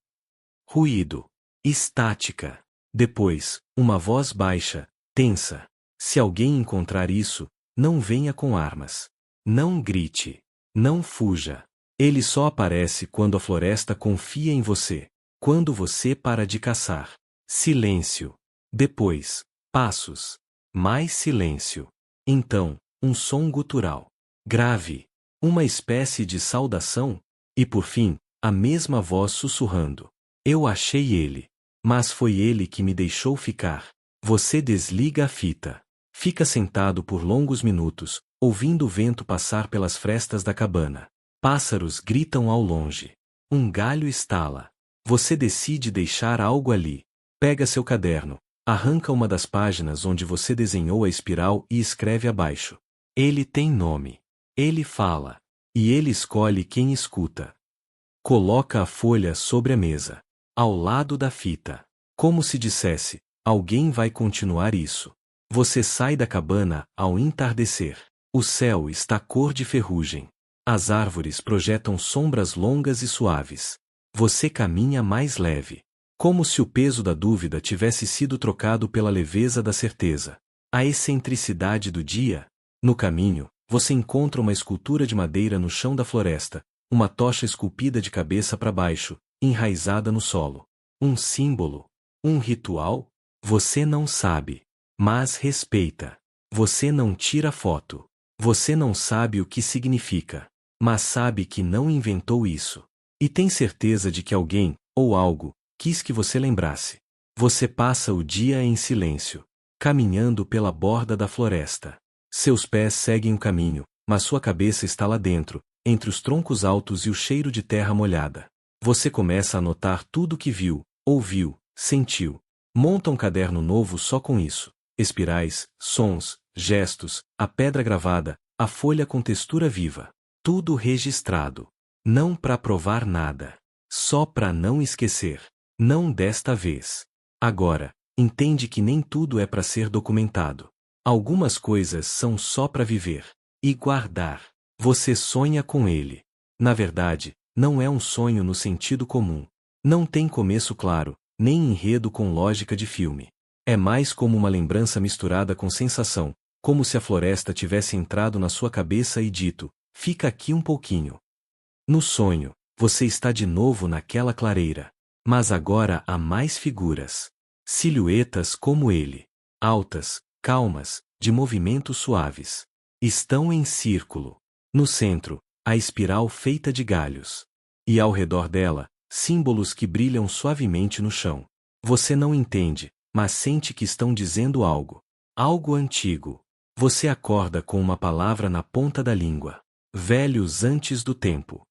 Speaker 1: Ruído. Estática. Depois, uma voz baixa, tensa. Se alguém encontrar isso, não venha com armas. Não grite. Não fuja. Ele só aparece quando a floresta confia em você. Quando você para de caçar. Silêncio. Depois, passos. Mais silêncio. Então, um som gutural. Grave. Uma espécie de saudação. E por fim, a mesma voz sussurrando. Eu achei ele. Mas foi ele que me deixou ficar. Você desliga a fita. Fica sentado por longos minutos, ouvindo o vento passar pelas frestas da cabana. Pássaros gritam ao longe. Um galho estala. Você decide deixar algo ali. Pega seu caderno, arranca uma das páginas onde você desenhou a espiral e escreve abaixo. Ele tem nome. Ele fala. E ele escolhe quem escuta. Coloca a folha sobre a mesa, ao lado da fita. Como se dissesse, alguém vai continuar isso. Você sai da cabana ao entardecer. O céu está cor de ferrugem. As árvores projetam sombras longas e suaves. Você caminha mais leve. Como se o peso da dúvida tivesse sido trocado pela leveza da certeza. A excentricidade do dia. No caminho, você encontra uma escultura de madeira no chão da floresta, uma tocha esculpida de cabeça para baixo, enraizada no solo. Um símbolo? Um ritual? Você não sabe. Mas respeita. Você não tira foto. Você não sabe o que significa. Mas sabe que não inventou isso. E tem certeza de que alguém, ou algo, quis que você lembrasse. Você passa o dia em silêncio, caminhando pela borda da floresta. Seus pés seguem o caminho, mas sua cabeça está lá dentro, entre os troncos altos e o cheiro de terra molhada. Você começa a notar tudo o que viu, ouviu, sentiu. Monta um caderno novo só com isso. Espirais, sons, gestos, a pedra gravada, a folha com textura viva. Tudo registrado. Não para provar nada. Só para não esquecer. Não desta vez. Agora, entende que nem tudo é para ser documentado. Algumas coisas são só para viver. E guardar. Você sonha com ele. Na verdade, não é um sonho no sentido comum. Não tem começo claro, nem enredo com lógica de filme. É mais como uma lembrança misturada com sensação, como se a floresta tivesse entrado na sua cabeça e dito, fica aqui um pouquinho. No sonho, você está de novo naquela clareira. Mas agora há mais figuras. Silhuetas como ele. Altas, calmas, de movimentos suaves. Estão em círculo. No centro, a espiral feita de galhos. E ao redor dela, símbolos que brilham suavemente no chão. Você não entende, mas sente que estão dizendo algo. Algo antigo. Você acorda com uma palavra na ponta da língua. Velhos antes do tempo.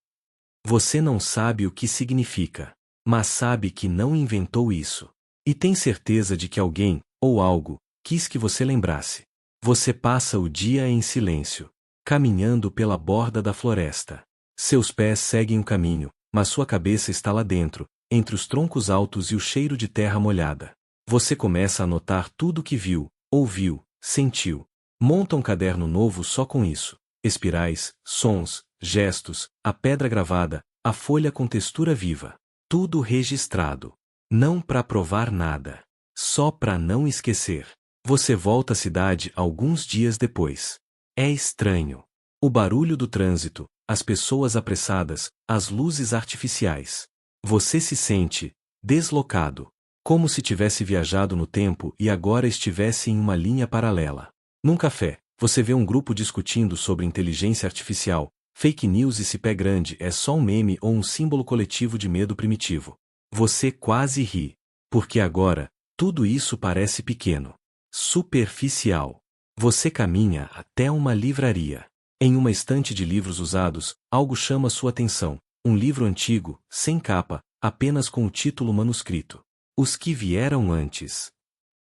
Speaker 1: Você não sabe o que significa, mas sabe que não inventou isso. E tem certeza de que alguém, ou algo, quis que você lembrasse. Você passa o dia em silêncio, caminhando pela borda da floresta. Seus pés seguem o caminho, mas sua cabeça está lá dentro, entre os troncos altos e o cheiro de terra molhada. Você começa a notar tudo o que viu, ouviu, sentiu. Monta um caderno novo só com isso. Espirais, sons, gestos, a pedra gravada, a folha com textura viva. Tudo registrado. Não para provar nada. Só para não esquecer. Você volta à cidade alguns dias depois. É estranho. O barulho do trânsito, as pessoas apressadas, as luzes artificiais. Você se sente deslocado. Como se tivesse viajado no tempo e agora estivesse em uma linha paralela. Num café, você vê um grupo discutindo sobre inteligência artificial, fake news e se pé grande é só um meme ou um símbolo coletivo de medo primitivo. Você quase ri. Porque agora, tudo isso parece pequeno. Superficial. Você caminha até uma livraria. Em uma estante de livros usados, algo chama sua atenção. Um livro antigo, sem capa, apenas com o título manuscrito. Os que vieram antes.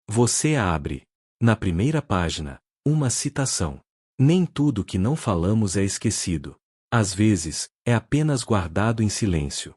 Speaker 1: Você abre. Na primeira página, uma citação. Nem tudo que não falamos é esquecido. Às vezes, é apenas guardado em silêncio.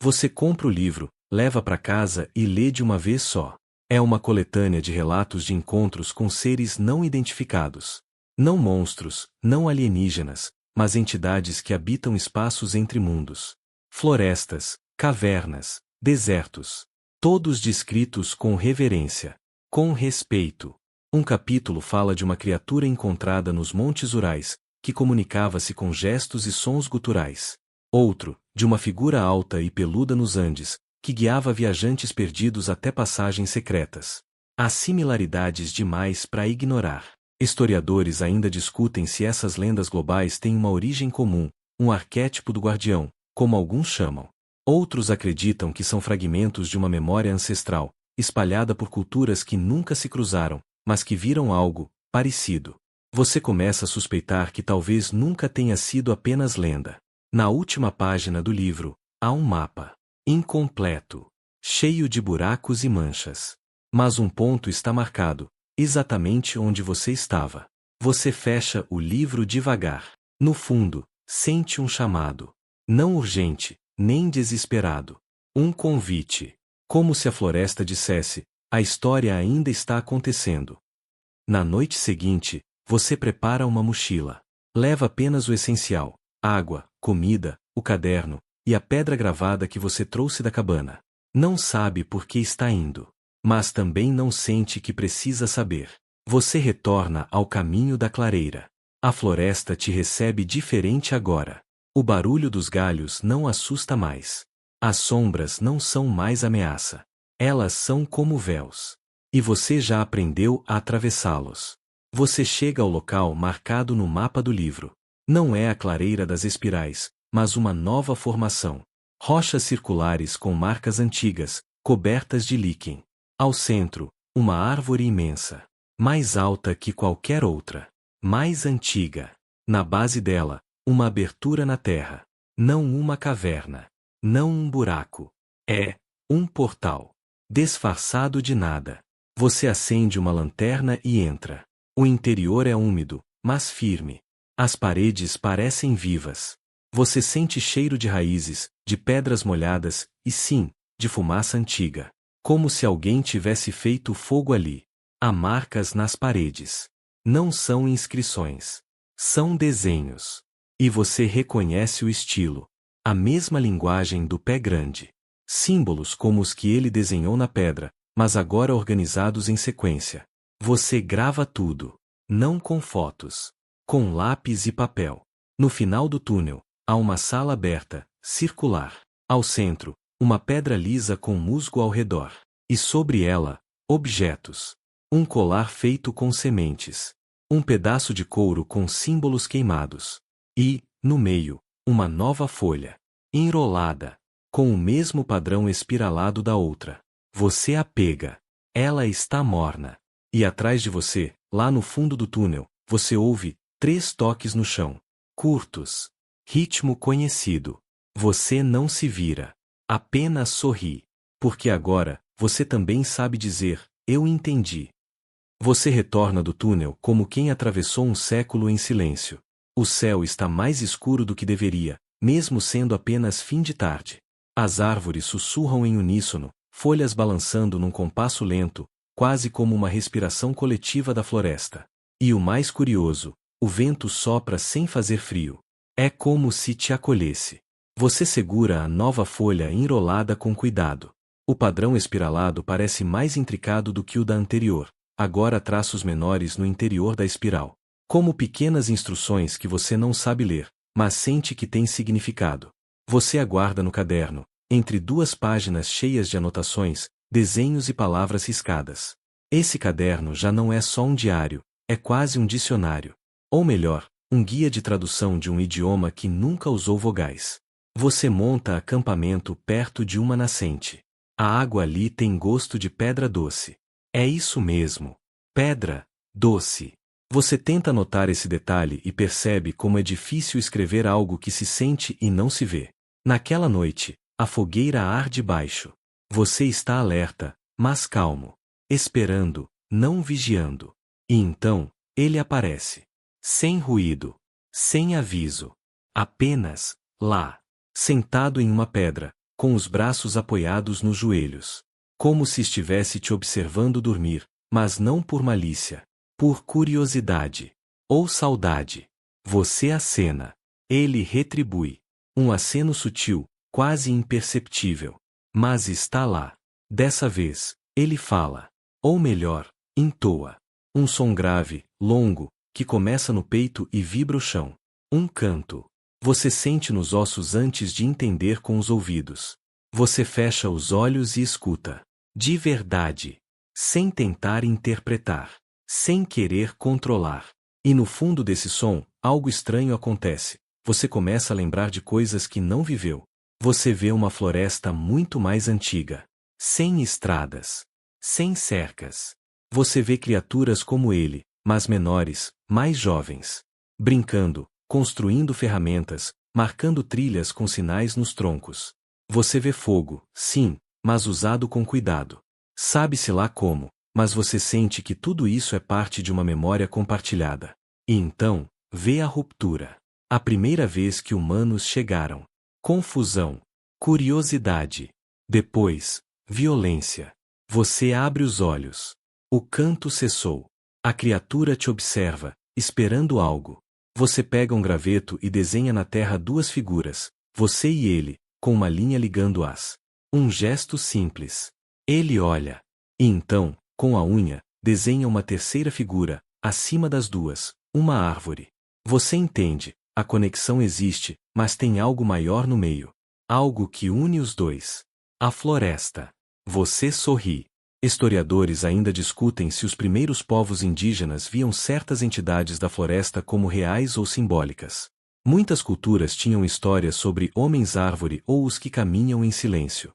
Speaker 1: Você compra o livro, leva para casa e lê de uma vez só. É uma coletânea de relatos de encontros com seres não identificados. Não monstros, não alienígenas, mas entidades que habitam espaços entre mundos. Florestas, cavernas, desertos. Todos descritos com reverência. Com respeito. Um capítulo fala de uma criatura encontrada nos Montes Urais, que comunicava-se com gestos e sons guturais. Outro, de uma figura alta e peluda nos Andes, que guiava viajantes perdidos até passagens secretas. Há similaridades demais para ignorar. Historiadores ainda discutem se essas lendas globais têm uma origem comum, um arquétipo do guardião, como alguns chamam. Outros acreditam que são fragmentos de uma memória ancestral, espalhada por culturas que nunca se cruzaram, mas que viram algo parecido. Você começa a suspeitar que talvez nunca tenha sido apenas lenda. Na última página do livro, há um mapa. Incompleto. Cheio de buracos e manchas. Mas um ponto está marcado, exatamente onde você estava. Você fecha o livro devagar. No fundo, sente um chamado. Não urgente, nem desesperado. Um convite. Como se a floresta dissesse, a história ainda está acontecendo. Na noite seguinte, você prepara uma mochila. Leva apenas o essencial: água, comida, o caderno, e a pedra gravada que você trouxe da cabana. Não sabe por que está indo. Mas também não sente que precisa saber. Você retorna ao caminho da clareira. A floresta te recebe diferente agora. O barulho dos galhos não assusta mais. As sombras não são mais ameaça. Elas são como véus. E você já aprendeu a atravessá-los. Você chega ao local marcado no mapa do livro. Não é a clareira das espirais, mas uma nova formação. Rochas circulares com marcas antigas, cobertas de líquen. Ao centro, uma árvore imensa. Mais alta que qualquer outra. Mais antiga. Na base dela, uma abertura na terra. Não uma caverna. Não um buraco. É um portal. Disfarçado de nada. Você acende uma lanterna e entra. O interior é úmido, mas firme. As paredes parecem vivas. Você sente cheiro de raízes, de pedras molhadas, e sim, de fumaça antiga. Como se alguém tivesse feito fogo ali. Há marcas nas paredes. Não são inscrições. São desenhos. E você reconhece o estilo. A mesma linguagem do pé grande. Símbolos como os que ele desenhou na pedra, mas agora organizados em sequência. Você grava tudo. Não com fotos. Com lápis e papel. No final do túnel, há uma sala aberta, circular. Ao centro, uma pedra lisa com musgo ao redor. E sobre ela, objetos. Um colar feito com sementes. Um pedaço de couro com símbolos queimados. E, no meio, uma nova folha. Enrolada. Com o mesmo padrão espiralado da outra. Você a pega. Ela está morna. E atrás de você, lá no fundo do túnel, você ouve 3 toques no chão. Curtos. Ritmo conhecido. Você não se vira. Apenas sorri. Porque agora, você também sabe dizer, eu entendi. Você retorna do túnel como quem atravessou um século em silêncio. O céu está mais escuro do que deveria, mesmo sendo apenas fim de tarde. As árvores sussurram em uníssono, folhas balançando num compasso lento, quase como uma respiração coletiva da floresta. E o mais curioso, o vento sopra sem fazer frio. É como se te acolhesse. Você segura a nova folha enrolada com cuidado. O padrão espiralado parece mais intricado do que o da anterior, agora traços menores no interior da espiral. Como pequenas instruções que você não sabe ler, mas sente que têm significado. Você aguarda no caderno, entre 2 páginas cheias de anotações, desenhos e palavras riscadas. Esse caderno já não é só um diário, é quase um dicionário. Ou melhor, um guia de tradução de um idioma que nunca usou vogais. Você monta acampamento perto de uma nascente. A água ali tem gosto de pedra doce. É isso mesmo. Pedra doce. Você tenta notar esse detalhe e percebe como é difícil escrever algo que se sente e não se vê. Naquela noite, a fogueira arde baixo. Você está alerta, mas calmo, esperando, não vigiando. E então, ele aparece. Sem ruído, sem aviso. Apenas, lá, sentado em uma pedra, com os braços apoiados nos joelhos. Como se estivesse te observando dormir, mas não por malícia, por curiosidade ou saudade. Você acena. Ele retribui. Um aceno sutil, quase imperceptível. Mas está lá. Dessa vez, ele fala. Ou melhor, entoa. Um som grave, longo, que começa no peito e vibra o chão. Um canto. Você sente nos ossos antes de entender com os ouvidos. Você fecha os olhos e escuta. De verdade. Sem tentar interpretar. Sem querer controlar. E no fundo desse som, algo estranho acontece. Você começa a lembrar de coisas que não viveu. Você vê uma floresta muito mais antiga. Sem estradas. Sem cercas. Você vê criaturas como ele, mas menores, mais jovens. Brincando, construindo ferramentas, marcando trilhas com sinais nos troncos. Você vê fogo, sim, mas usado com cuidado. Sabe-se lá como, mas você sente que tudo isso é parte de uma memória compartilhada. E então, vê a ruptura. A primeira vez que humanos chegaram. Confusão. Curiosidade. Depois, violência. Você abre os olhos. O canto cessou. A criatura te observa, esperando algo. Você pega um graveto e desenha na terra duas figuras, você e ele, com uma linha ligando-as. Um gesto simples. Ele olha. E então, com a unha, desenha uma terceira figura, acima das duas, uma árvore. Você entende, a conexão existe, mas tem algo maior no meio. Algo que une os dois. A floresta. Você sorri. Historiadores ainda discutem se os primeiros povos indígenas viam certas entidades da floresta como reais ou simbólicas. Muitas culturas tinham histórias sobre homens-árvore ou os que caminham em silêncio.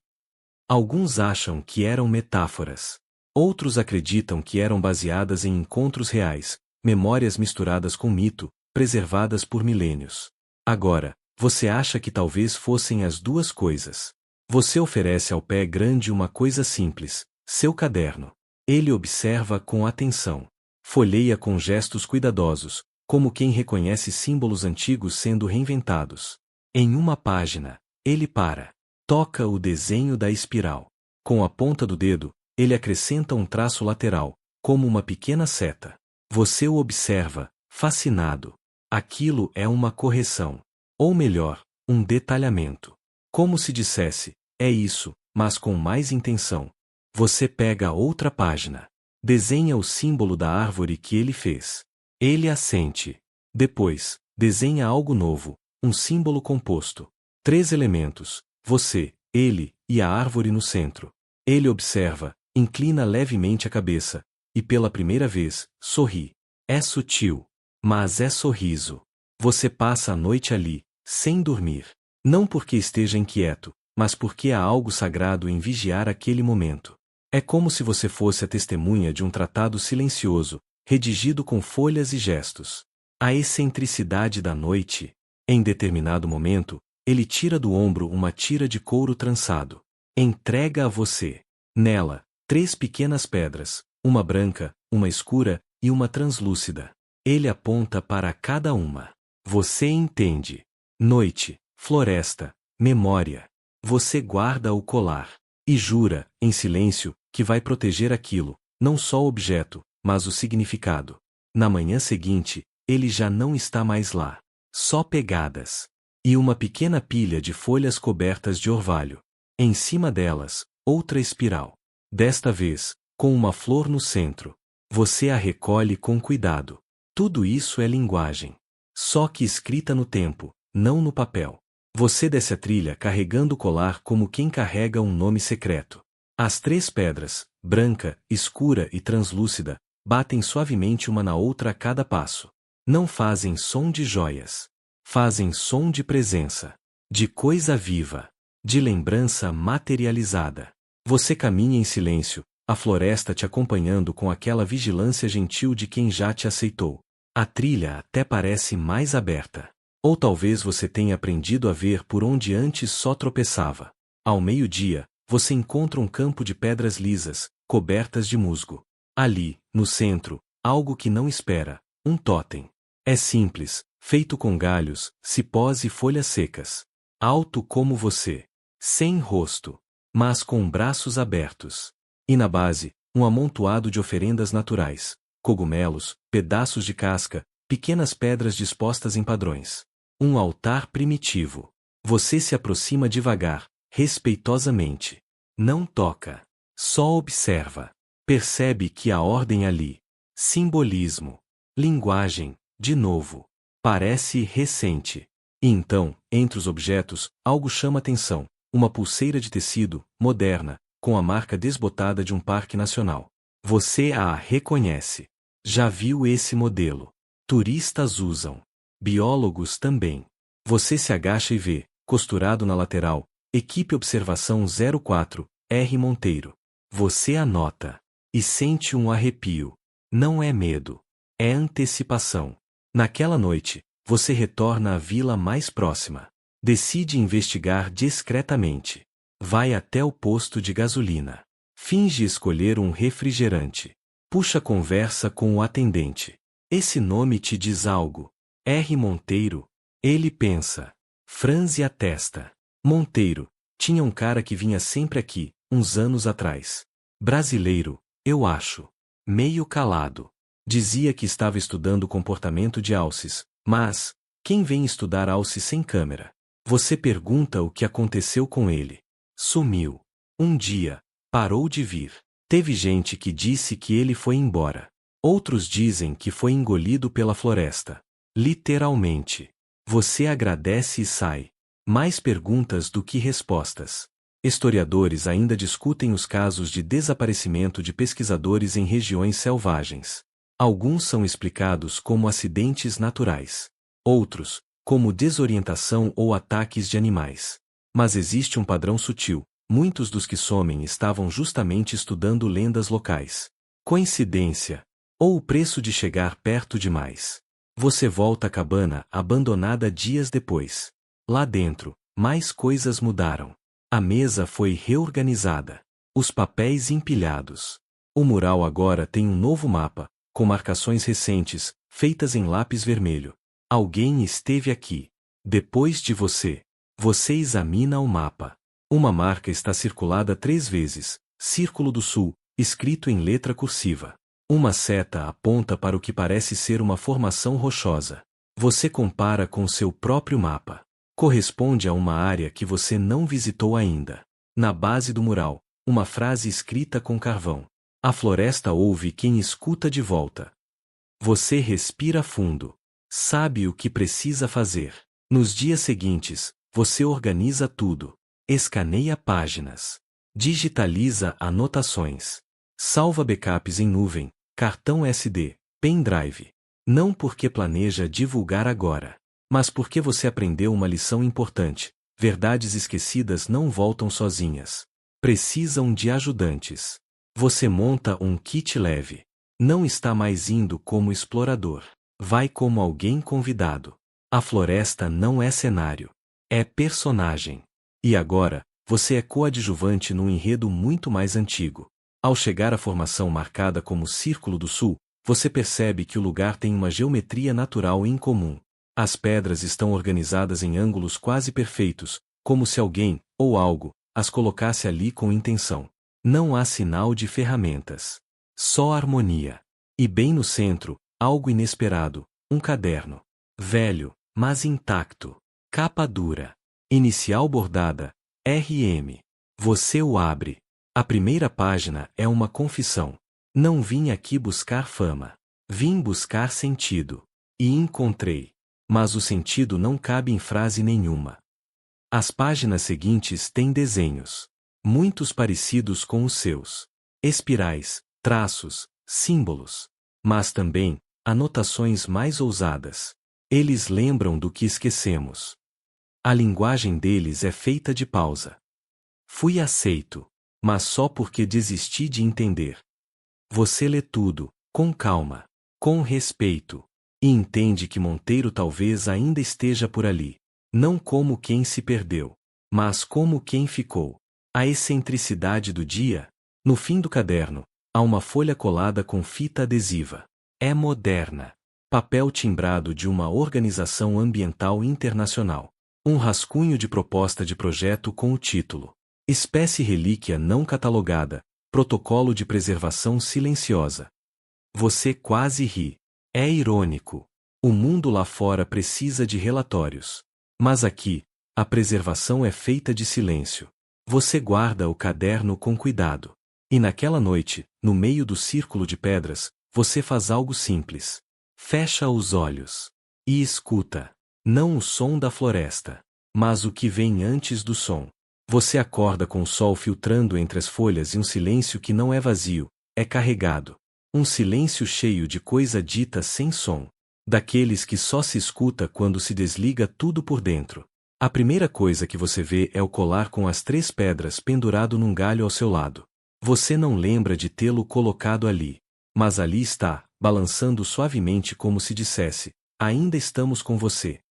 Speaker 1: Alguns acham que eram metáforas. Outros acreditam que eram baseadas em encontros reais, memórias misturadas com mito, preservadas por milênios. Agora, você acha que talvez fossem as duas coisas. Você oferece ao pé grande uma coisa simples, seu caderno. Ele observa com atenção. Folheia com gestos cuidadosos, como quem reconhece símbolos antigos sendo reinventados. Em uma página, ele para. Toca o desenho da espiral. Com a ponta do dedo, ele acrescenta um traço lateral, como uma pequena seta. Você o observa, fascinado. Aquilo é uma correção. Ou melhor, um detalhamento. Como se dissesse, é isso, mas com mais intenção. Você pega outra página. Desenha o símbolo da árvore que ele fez. Ele assente. Depois, desenha algo novo, um símbolo composto. 3 elementos, você, ele, e a árvore no centro. Ele observa, inclina levemente a cabeça, e pela primeira vez, sorri. É sutil, mas é sorriso. Você passa a noite ali, sem dormir. Não porque esteja inquieto, mas porque há algo sagrado em vigiar aquele momento. É como se você fosse a testemunha de um tratado silencioso, redigido com folhas e gestos. A excentricidade da noite. Em determinado momento, ele tira do ombro uma tira de couro trançado. Entrega a você. Nela, 3 pequenas pedras, uma branca, uma escura e uma translúcida. Ele aponta para cada uma. Você entende. Noite, floresta, memória. Você guarda o colar. E jura, em silêncio, que vai proteger aquilo, não só o objeto, mas o significado. Na manhã seguinte, ele já não está mais lá. Só pegadas. E uma pequena pilha de folhas cobertas de orvalho. Em cima delas, outra espiral. Desta vez, com uma flor no centro. Você a recolhe com cuidado. Tudo isso é linguagem. Só que escrita no tempo, não no papel. Você desce a trilha carregando o colar como quem carrega um nome secreto. As 3 pedras, branca, escura e translúcida, batem suavemente uma na outra a cada passo. Não fazem som de joias. Fazem som de presença. De coisa viva. De lembrança materializada. Você caminha em silêncio, a floresta te acompanhando com aquela vigilância gentil de quem já te aceitou. A trilha até parece mais aberta. Ou talvez você tenha aprendido a ver por onde antes só tropeçava. Ao meio-dia, você encontra um campo de pedras lisas, cobertas de musgo. Ali, no centro, algo que não espera, um tótem. É simples, feito com galhos, cipós e folhas secas. Alto como você. Sem rosto, mas com braços abertos. E na base, um amontoado de oferendas naturais, cogumelos, pedaços de casca, pequenas pedras dispostas em padrões. Um altar primitivo. Você se aproxima devagar, respeitosamente. Não toca. Só observa. Percebe que há ordem ali. Simbolismo. Linguagem, de novo. Parece recente. E então, entre os objetos, algo chama atenção. Uma pulseira de tecido, moderna, com a marca desbotada de um parque nacional. Você a reconhece. Já viu esse modelo. Turistas usam. Biólogos também. Você se agacha e vê, costurado na lateral, Equipe Observação 04, R. Monteiro. Você anota. E sente um arrepio. Não é medo. É antecipação. Naquela noite, você retorna à vila mais próxima. Decide investigar discretamente. Vai até o posto de gasolina. Finge escolher um refrigerante. Puxa conversa com o atendente. Esse nome te diz algo. R. Monteiro. Ele pensa. Franze a testa. Monteiro. Tinha um cara que vinha sempre aqui, uns anos atrás. Brasileiro, eu acho. Meio calado. Dizia que estava estudando o comportamento de alces, mas, quem vem estudar alce sem câmera? Você pergunta o que aconteceu com ele. Sumiu. Um dia, parou de vir. Teve gente que disse que ele foi embora. Outros dizem que foi engolido pela floresta. Literalmente. Você agradece e sai. Mais perguntas do que respostas. Historiadores ainda discutem os casos de desaparecimento de pesquisadores em regiões selvagens. Alguns são explicados como acidentes naturais. Outros, como desorientação ou ataques de animais. Mas existe um padrão sutil. Muitos dos que somem estavam justamente estudando lendas locais. Coincidência? Ou o preço de chegar perto demais? Você volta à cabana, abandonada dias depois. Lá dentro, mais coisas mudaram. A mesa foi reorganizada. Os papéis empilhados. O mural agora tem um novo mapa, com marcações recentes, feitas em lápis vermelho. Alguém esteve aqui. Depois de você. Você examina o mapa. Uma marca está circulada 3 vezes, Círculo do Sul, escrito em letra cursiva. Uma seta aponta para o que parece ser uma formação rochosa. Você compara com seu próprio mapa. Corresponde a uma área que você não visitou ainda. Na base do mural, uma frase escrita com carvão. A floresta ouve quem escuta de volta. Você respira fundo. Sabe o que precisa fazer. Nos dias seguintes, você organiza tudo. Escaneia páginas. Digitaliza anotações. Salva backups em nuvem, cartão SD, pendrive. Não porque planeja divulgar agora, mas porque você aprendeu uma lição importante. Verdades esquecidas não voltam sozinhas. Precisam de ajudantes. Você monta um kit leve. Não está mais indo como explorador. Vai como alguém convidado. A floresta não é cenário. É personagem. E agora, você é coadjuvante num enredo muito mais antigo. Ao chegar à formação marcada como Círculo do Sul, você percebe que o lugar tem uma geometria natural incomum. As pedras estão organizadas em ângulos quase perfeitos, como se alguém, ou algo, as colocasse ali com intenção. Não há sinal de ferramentas. Só harmonia. E bem no centro, algo inesperado, um caderno. Velho, mas intacto. Capa dura. Inicial bordada, RM. Você o abre. A primeira página é uma confissão. Não vim aqui buscar fama. Vim buscar sentido. E encontrei. Mas o sentido não cabe em frase nenhuma. As páginas seguintes têm desenhos. Muitos parecidos com os seus. Espirais, traços, símbolos. Mas também, anotações mais ousadas. Eles lembram do que esquecemos. A linguagem deles é feita de pausa. Fui aceito, mas só porque desisti de entender. Você lê tudo, com calma, com respeito. e entende que Monteiro talvez ainda esteja por ali. Não como quem se perdeu, mas como quem ficou. A excentricidade do dia. No fim do caderno, há uma folha colada com fita adesiva. É moderna. Papel timbrado de uma organização ambiental internacional. Um rascunho de proposta de projeto com o título: Espécie relíquia não catalogada, protocolo de preservação silenciosa. Você quase ri. É irônico. O mundo lá fora precisa de relatórios. Mas aqui, a preservação é feita de silêncio. Você guarda o caderno com cuidado. E naquela noite, no meio do círculo de pedras, você faz algo simples. Fecha os olhos. E escuta. Não o som da floresta, mas o que vem antes do som. Você acorda com o sol filtrando entre as folhas e um silêncio que não é vazio, é carregado. Um silêncio cheio de coisa dita sem som. Daqueles que só se escuta quando se desliga tudo por dentro. A primeira coisa que você vê é o colar com as 3 pedras pendurado num galho ao seu lado. Você não lembra de tê-lo colocado ali. Mas ali está, balançando suavemente como se dissesse: ainda estamos com você.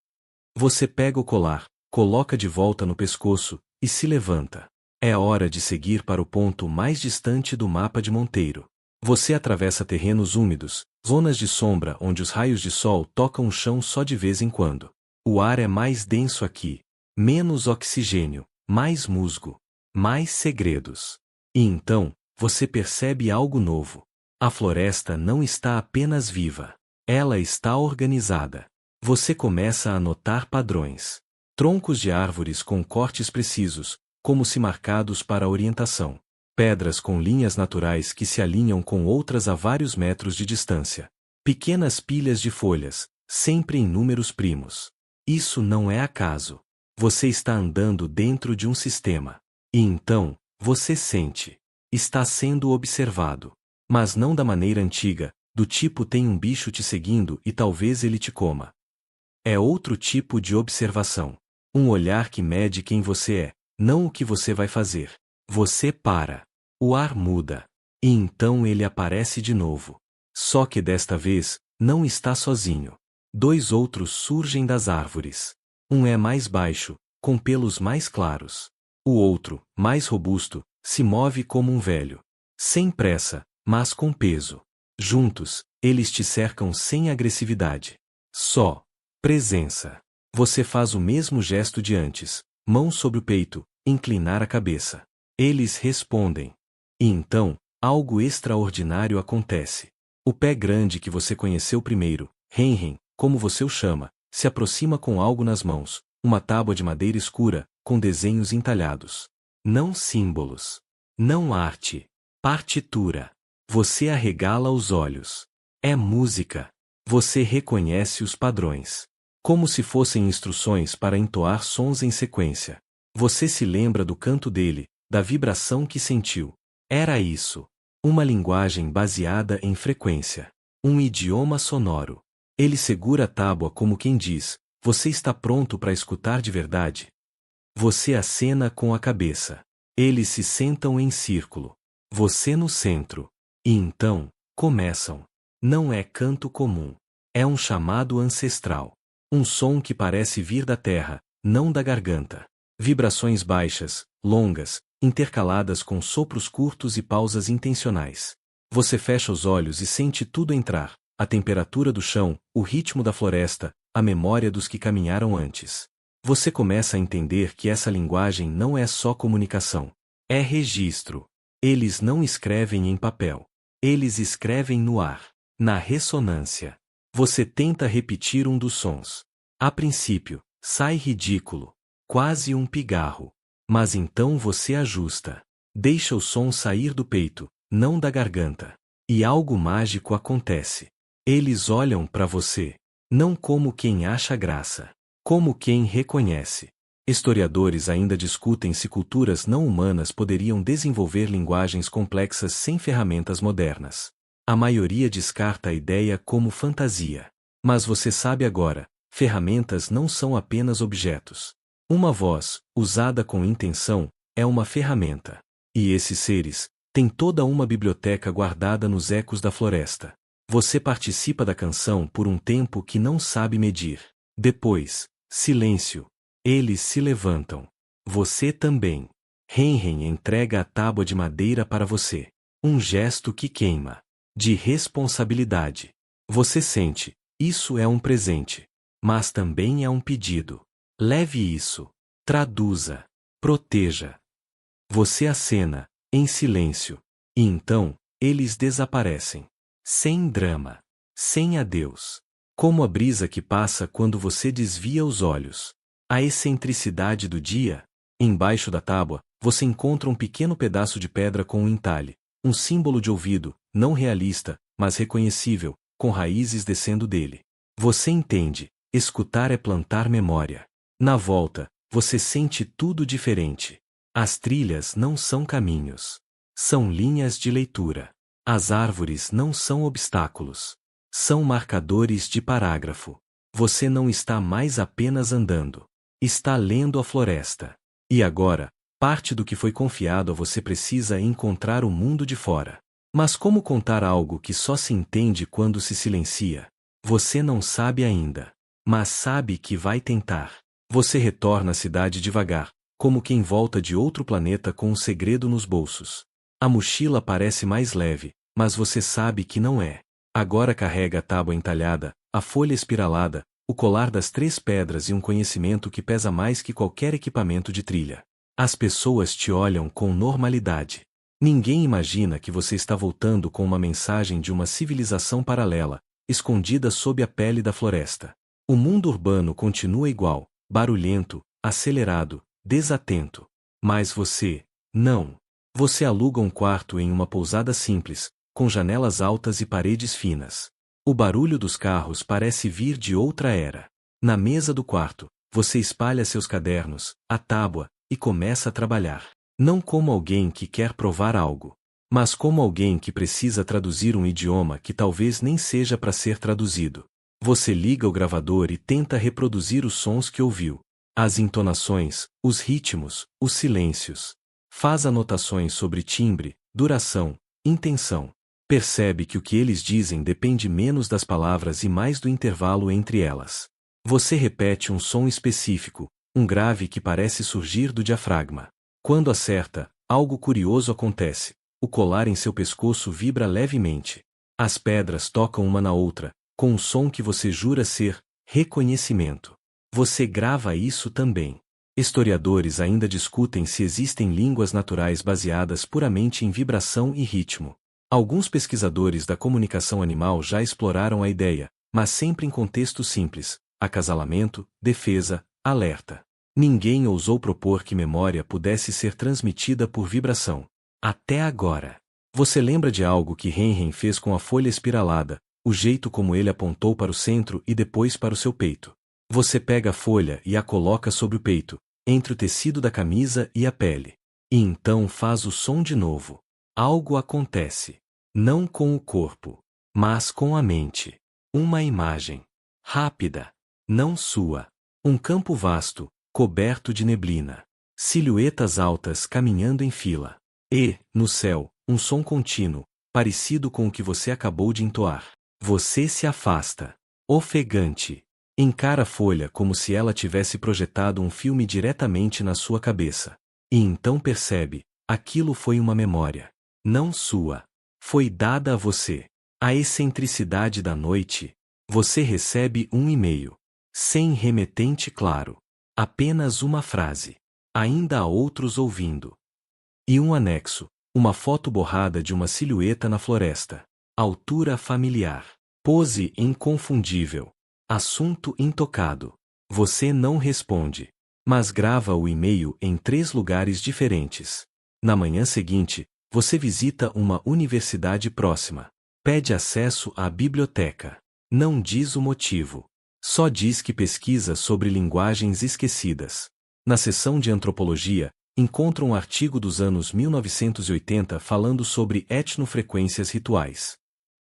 Speaker 1: Você pega o colar, coloca de volta no pescoço, e se levanta. É hora de seguir para o ponto mais distante do mapa de Monteiro. Você atravessa terrenos úmidos, zonas de sombra onde os raios de sol tocam o chão só de vez em quando. O ar é mais denso aqui. Menos oxigênio, mais musgo, mais segredos. E então, você percebe algo novo. A floresta não está apenas viva. Ela está organizada. Você começa a notar padrões. Troncos de árvores com cortes precisos, como se marcados para orientação. Pedras com linhas naturais que se alinham com outras a vários metros de distância. Pequenas pilhas de folhas, sempre em números primos. Isso não é acaso. Você está andando dentro de um sistema. E então, você sente. Está sendo observado. Mas não da maneira antiga, do tipo tem um bicho te seguindo e talvez ele te coma. É outro tipo de observação. Um olhar que mede quem você é, não o que você vai fazer. Você para. O ar muda. E então ele aparece de novo. Só que desta vez, não está sozinho. 2 outros surgem das árvores. Um é mais baixo, com pelos mais claros. O outro, mais robusto, se move como um velho. Sem pressa, mas com peso. Juntos, eles te cercam sem agressividade. Só presença. Você faz o mesmo gesto de antes, mão sobre o peito, inclinar a cabeça. Eles respondem. E então, algo extraordinário acontece. O pé grande que você conheceu primeiro, Henren, como você o chama, se aproxima com algo nas mãos, uma tábua de madeira escura, com desenhos entalhados. Não símbolos. Não arte. Partitura. Você arregala os olhos. É música. Você reconhece os padrões. Como se fossem instruções para entoar sons em sequência. Você se lembra do canto dele, da vibração que sentiu. Era isso. Uma linguagem baseada em frequência. Um idioma sonoro. Ele segura a tábua como quem diz: você está pronto para escutar de verdade? Você acena com a cabeça. Eles se sentam em círculo. Você no centro. E então, começam. Não é canto comum. É um chamado ancestral. Um som que parece vir da terra, não da garganta. Vibrações baixas, longas, intercaladas com sopros curtos e pausas intencionais. Você fecha os olhos e sente tudo entrar: a temperatura do chão, o ritmo da floresta, a memória dos que caminharam antes. Você começa a entender que essa linguagem não é só comunicação. É registro. Eles não escrevem em papel. Eles escrevem no ar, na ressonância. Você tenta repetir um dos sons. A princípio, sai ridículo. Quase um pigarro. Mas então você ajusta. Deixa o som sair do peito, não da garganta. E algo mágico acontece. Eles olham para você. Não como quem acha graça. Como quem reconhece. Historiadores ainda discutem se culturas não humanas poderiam desenvolver linguagens complexas sem ferramentas modernas. A maioria descarta a ideia como fantasia. Mas você sabe agora, ferramentas não são apenas objetos. Uma voz, usada com intenção, é uma ferramenta. E esses seres têm toda uma biblioteca guardada nos ecos da floresta. Você participa da canção por um tempo que não sabe medir. Depois, silêncio. Eles se levantam. Você também. Henry entrega a tábua de madeira para você. Um gesto que queima. De responsabilidade. Você sente, isso é um presente. Mas também é um pedido. Leve isso. Traduza. Proteja. Você acena, em silêncio. E então, eles desaparecem. Sem drama. Sem adeus. Como a brisa que passa quando você desvia os olhos. A excentricidade do dia. Embaixo da tábua, você encontra um pequeno pedaço de pedra com um entalhe. Um símbolo de ouvido, não realista, mas reconhecível, com raízes descendo dele. Você entende, escutar é plantar memória. Na volta, você sente tudo diferente. As trilhas não são caminhos. São linhas de leitura. As árvores não são obstáculos. São marcadores de parágrafo. Você não está mais apenas andando. Está lendo a floresta. E agora, parte do que foi confiado a você precisa encontrar o mundo de fora. Mas como contar algo que só se entende quando se silencia? Você não sabe ainda. Mas sabe que vai tentar. Você retorna à cidade devagar, como quem volta de outro planeta com um segredo nos bolsos. A mochila parece mais leve, mas você sabe que não é. Agora carrega a tábua entalhada, a folha espiralada, o colar das 3 pedras e um conhecimento que pesa mais que qualquer equipamento de trilha. As pessoas te olham com normalidade. Ninguém imagina que você está voltando com uma mensagem de uma civilização paralela, escondida sob a pele da floresta. O mundo urbano continua igual, barulhento, acelerado, desatento. Mas você, não. Você aluga um quarto em uma pousada simples, com janelas altas e paredes finas. O barulho dos carros parece vir de outra era. Na mesa do quarto, você espalha seus cadernos, a tábua, e começa a trabalhar. Não como alguém que quer provar algo, mas como alguém que precisa traduzir um idioma que talvez nem seja para ser traduzido. Você liga o gravador e tenta reproduzir os sons que ouviu. As entonações, os ritmos, os silêncios. Faz anotações sobre timbre, duração, intenção. Percebe que o que eles dizem depende menos das palavras e mais do intervalo entre elas. Você repete um som específico, um grave que parece surgir do diafragma. Quando acerta, algo curioso acontece. O colar em seu pescoço vibra levemente. As pedras tocam uma na outra, com um som que você jura ser reconhecimento. Você grava isso também. Historiadores ainda discutem se existem línguas naturais baseadas puramente em vibração e ritmo. Alguns pesquisadores da comunicação animal já exploraram a ideia, mas sempre em contextos simples: acasalamento, defesa, alerta. Ninguém ousou propor que memória pudesse ser transmitida por vibração. Até agora. Você lembra de algo que Henry fez com a folha espiralada, o jeito como ele apontou para o centro e depois para o seu peito. Você pega a folha e a coloca sobre o peito, entre o tecido da camisa e a pele. E então faz o som de novo. Algo acontece. Não com o corpo, mas com a mente. Uma imagem. Rápida. Não sua. Um campo vasto, coberto de neblina. Silhuetas altas caminhando em fila. E, no céu, um som contínuo, parecido com o que você acabou de entoar. Você se afasta. Ofegante. Encara a folha como se ela tivesse projetado um filme diretamente na sua cabeça. E então percebe, aquilo foi uma memória. Não sua. Foi dada a você. A excentricidade da noite. Você recebe um e-mail. Sem remetente claro. Apenas uma frase. Ainda há outros ouvindo. E um anexo. Uma foto borrada de uma silhueta na floresta. Altura familiar. Pose inconfundível. Assunto intocado. Você não responde. Mas grava o e-mail em 3 lugares diferentes. Na manhã seguinte, você visita uma universidade próxima. Pede acesso à biblioteca. Não diz o motivo. Só diz que pesquisa sobre linguagens esquecidas. Na seção de antropologia, encontra um artigo dos anos 1980 falando sobre etnofrequências rituais.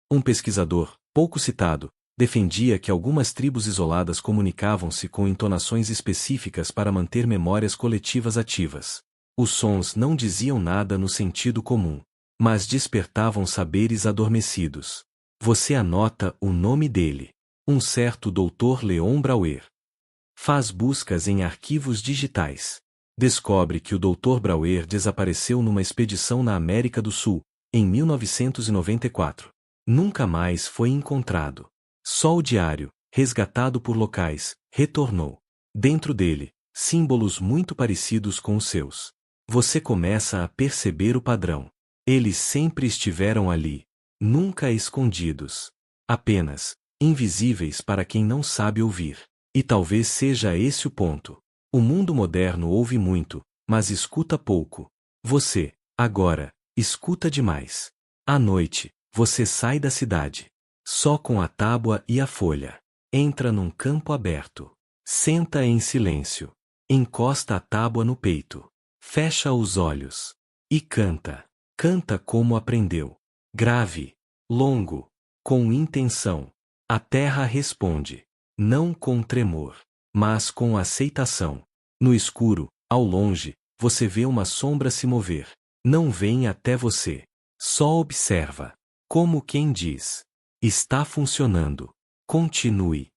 Speaker 1: Um pesquisador, pouco citado, defendia que algumas tribos isoladas comunicavam-se com entonações específicas para manter memórias coletivas ativas. Os sons não diziam nada no sentido comum, mas despertavam saberes adormecidos. Você anota o nome dele. Um certo Dr. Leon Brauer. Faz buscas em arquivos digitais. Descobre que o Dr. Brauer desapareceu numa expedição na América do Sul, em 1994. Nunca mais foi encontrado. Só o diário, resgatado por locais, retornou. Dentro dele, símbolos muito parecidos com os seus. Você começa a perceber o padrão. Eles sempre estiveram ali, nunca escondidos. Apenas, invisíveis para quem não sabe ouvir. E talvez seja esse o ponto. O mundo moderno ouve muito, mas escuta pouco. Você, agora, escuta demais. À noite, você sai da cidade. Só com a tábua e a folha. Entra num campo aberto. Senta em silêncio. Encosta a tábua no peito. Fecha os olhos. E canta. Canta como aprendeu. Grave. Longo. Com intenção. A terra responde. Não com tremor, mas com aceitação. No escuro, ao longe, você vê uma sombra se mover. Não vem até você. Só observa. Como quem diz: está funcionando. Continue.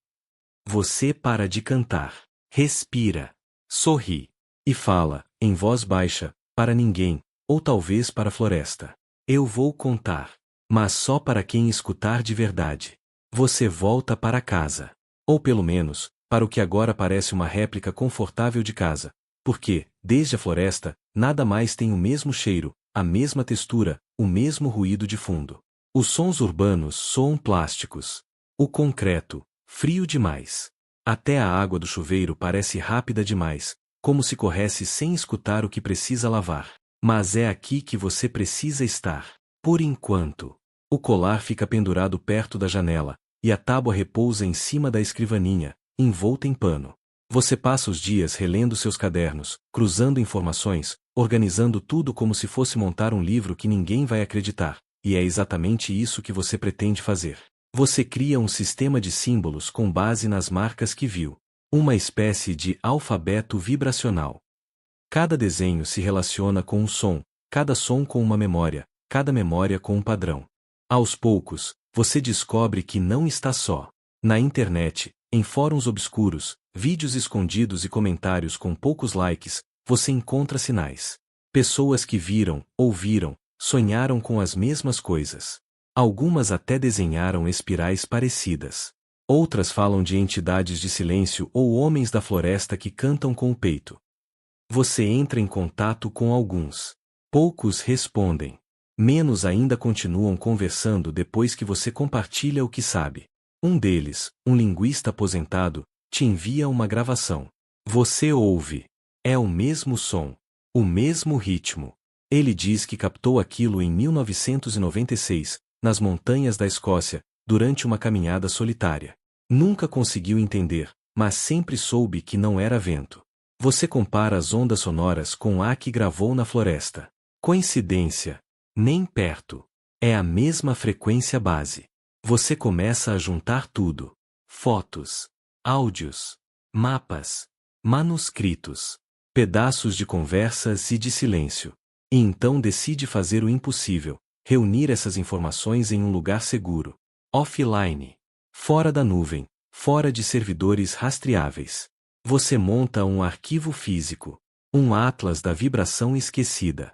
Speaker 1: Você para de cantar. Respira. Sorri. E fala, em voz baixa, para ninguém, ou talvez para a floresta. Eu vou contar. Mas só para quem escutar de verdade. Você volta para casa. Ou pelo menos, para o que agora parece uma réplica confortável de casa. Porque, desde a floresta, nada mais tem o mesmo cheiro, a mesma textura, o mesmo ruído de fundo. Os sons urbanos soam plásticos. O concreto, frio demais. Até a água do chuveiro parece rápida demais, como se corresse sem escutar o que precisa lavar. Mas é aqui que você precisa estar. Por enquanto. O colar fica pendurado perto da janela, e a tábua repousa em cima da escrivaninha, envolta em pano. Você passa os dias relendo seus cadernos, cruzando informações, organizando tudo como se fosse montar um livro que ninguém vai acreditar, e é exatamente isso que você pretende fazer. Você cria um sistema de símbolos com base nas marcas que viu. Uma espécie de alfabeto vibracional. Cada desenho se relaciona com um som, cada som com uma memória, cada memória com um padrão. Aos poucos, você descobre que não está só. Na internet, em fóruns obscuros, vídeos escondidos e comentários com poucos likes, você encontra sinais. Pessoas que viram, ouviram, sonharam com as mesmas coisas. Algumas até desenharam espirais parecidas. Outras falam de entidades de silêncio ou homens da floresta que cantam com o peito. Você entra em contato com alguns. Poucos respondem. Menos ainda continuam conversando depois que você compartilha o que sabe. Um deles, um linguista aposentado, te envia uma gravação. Você ouve. É o mesmo som. O mesmo ritmo. Ele diz que captou aquilo em 1996, nas montanhas da Escócia, durante uma caminhada solitária. Nunca conseguiu entender, mas sempre soube que não era vento. Você compara as ondas sonoras com a que gravou na floresta. Coincidência? Nem perto. É a mesma frequência base. Você começa a juntar tudo. Fotos, áudios, mapas, manuscritos, pedaços de conversas e de silêncio. E então decide fazer o impossível, reunir essas informações em um lugar seguro. Offline. Fora da nuvem, fora de servidores rastreáveis. Você monta um arquivo físico. Um atlas da vibração esquecida.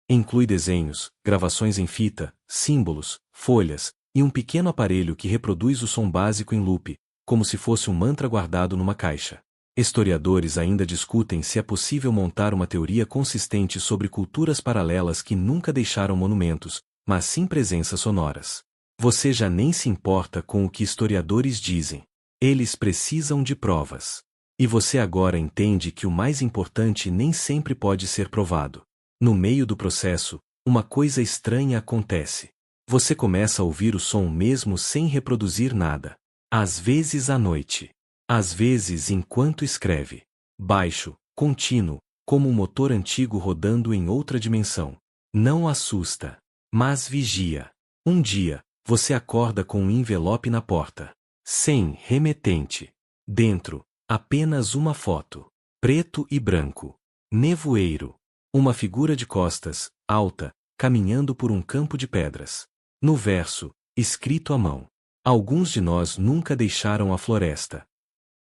Speaker 1: Inclui desenhos, gravações em fita, símbolos, folhas, e um pequeno aparelho que reproduz o som básico em loop, como se fosse um mantra guardado numa caixa. Historiadores ainda discutem se é possível montar uma teoria consistente sobre culturas paralelas que nunca deixaram monumentos, mas sim presenças sonoras. Você já nem se importa com o que historiadores dizem. Eles precisam de provas. E você agora entende que o mais importante nem sempre pode ser provado. No meio do processo, uma coisa estranha acontece. Você começa a ouvir o som mesmo sem reproduzir nada. Às vezes à noite. Às vezes enquanto escreve. Baixo, contínuo, como um motor antigo rodando em outra dimensão. Não assusta. Mas vigia. Um dia, você acorda com um envelope na porta. Sem remetente. Dentro, apenas uma foto. Preto e branco. Nevoeiro. Uma figura de costas, alta, caminhando por um campo de pedras. No verso, escrito à mão. Alguns de nós nunca deixaram a floresta.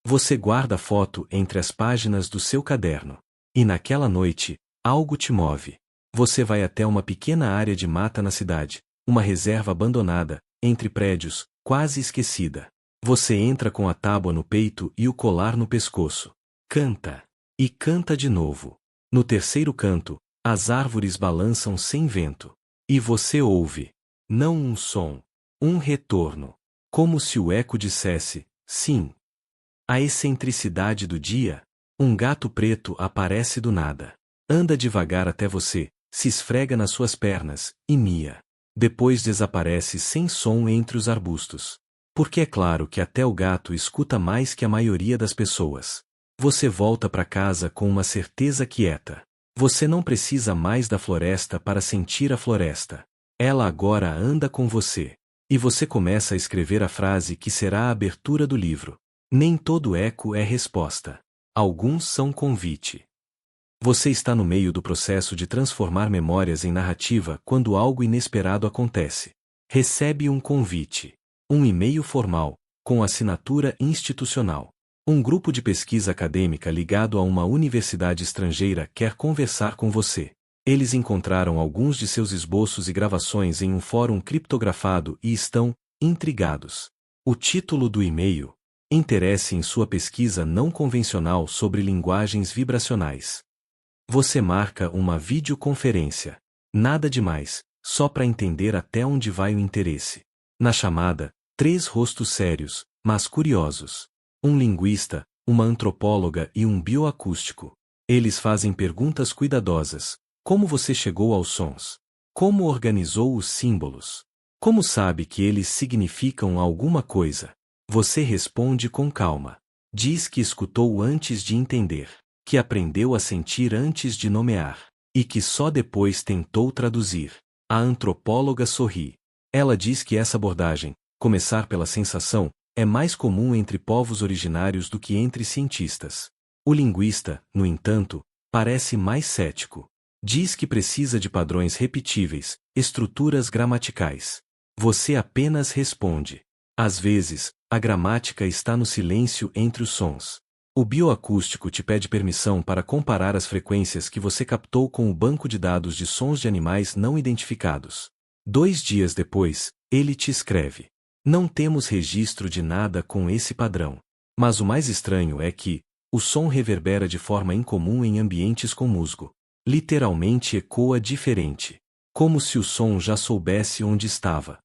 Speaker 1: Você guarda a foto entre as páginas do seu caderno. E naquela noite, algo te move. Você vai até uma pequena área de mata na cidade, uma reserva abandonada, entre prédios, quase esquecida. Você entra com a tábua no peito e o colar no pescoço. Canta. E canta de novo. No terceiro canto, as árvores balançam sem vento. E você ouve. Não um som. Um retorno. Como se o eco dissesse, sim. A excentricidade do dia. Um gato preto aparece do nada. Anda devagar até você, se esfrega nas suas pernas, e mia. Depois desaparece sem som entre os arbustos. Porque é claro que até o gato escuta mais que a maioria das pessoas. Você volta para casa com uma certeza quieta. Você não precisa mais da floresta para sentir a floresta. Ela agora anda com você. E você começa a escrever a frase que será a abertura do livro. Nem todo eco é resposta. Alguns são convite. Você está no meio do processo de transformar memórias em narrativa quando algo inesperado acontece. Recebe um convite. Um e-mail formal, com assinatura institucional. Um grupo de pesquisa acadêmica ligado a uma universidade estrangeira quer conversar com você. Eles encontraram alguns de seus esboços e gravações em um fórum criptografado e estão intrigados. O título do e-mail: Interesse em sua pesquisa não convencional sobre linguagens vibracionais. Você marca uma videoconferência. Nada demais, só para entender até onde vai o interesse. Na chamada, 3 rostos sérios, mas curiosos. Um linguista, uma antropóloga e um bioacústico. Eles fazem perguntas cuidadosas. Como você chegou aos sons? Como organizou os símbolos? Como sabe que eles significam alguma coisa? Você responde com calma. Diz que escutou antes de entender, que aprendeu a sentir antes de nomear, e que só depois tentou traduzir. A antropóloga sorri. Ela diz que essa abordagem, começar pela sensação, é mais comum entre povos originários do que entre cientistas. O linguista, no entanto, parece mais cético. Diz que precisa de padrões repetíveis, estruturas gramaticais. Você apenas responde. Às vezes, a gramática está no silêncio entre os sons. O bioacústico te pede permissão para comparar as frequências que você captou com o banco de dados de sons de animais não identificados. 2 dias depois, ele te escreve. Não temos registro de nada com esse padrão. Mas o mais estranho é que o som reverbera de forma incomum em ambientes com musgo. Literalmente ecoa diferente. Como se o som já soubesse onde estava.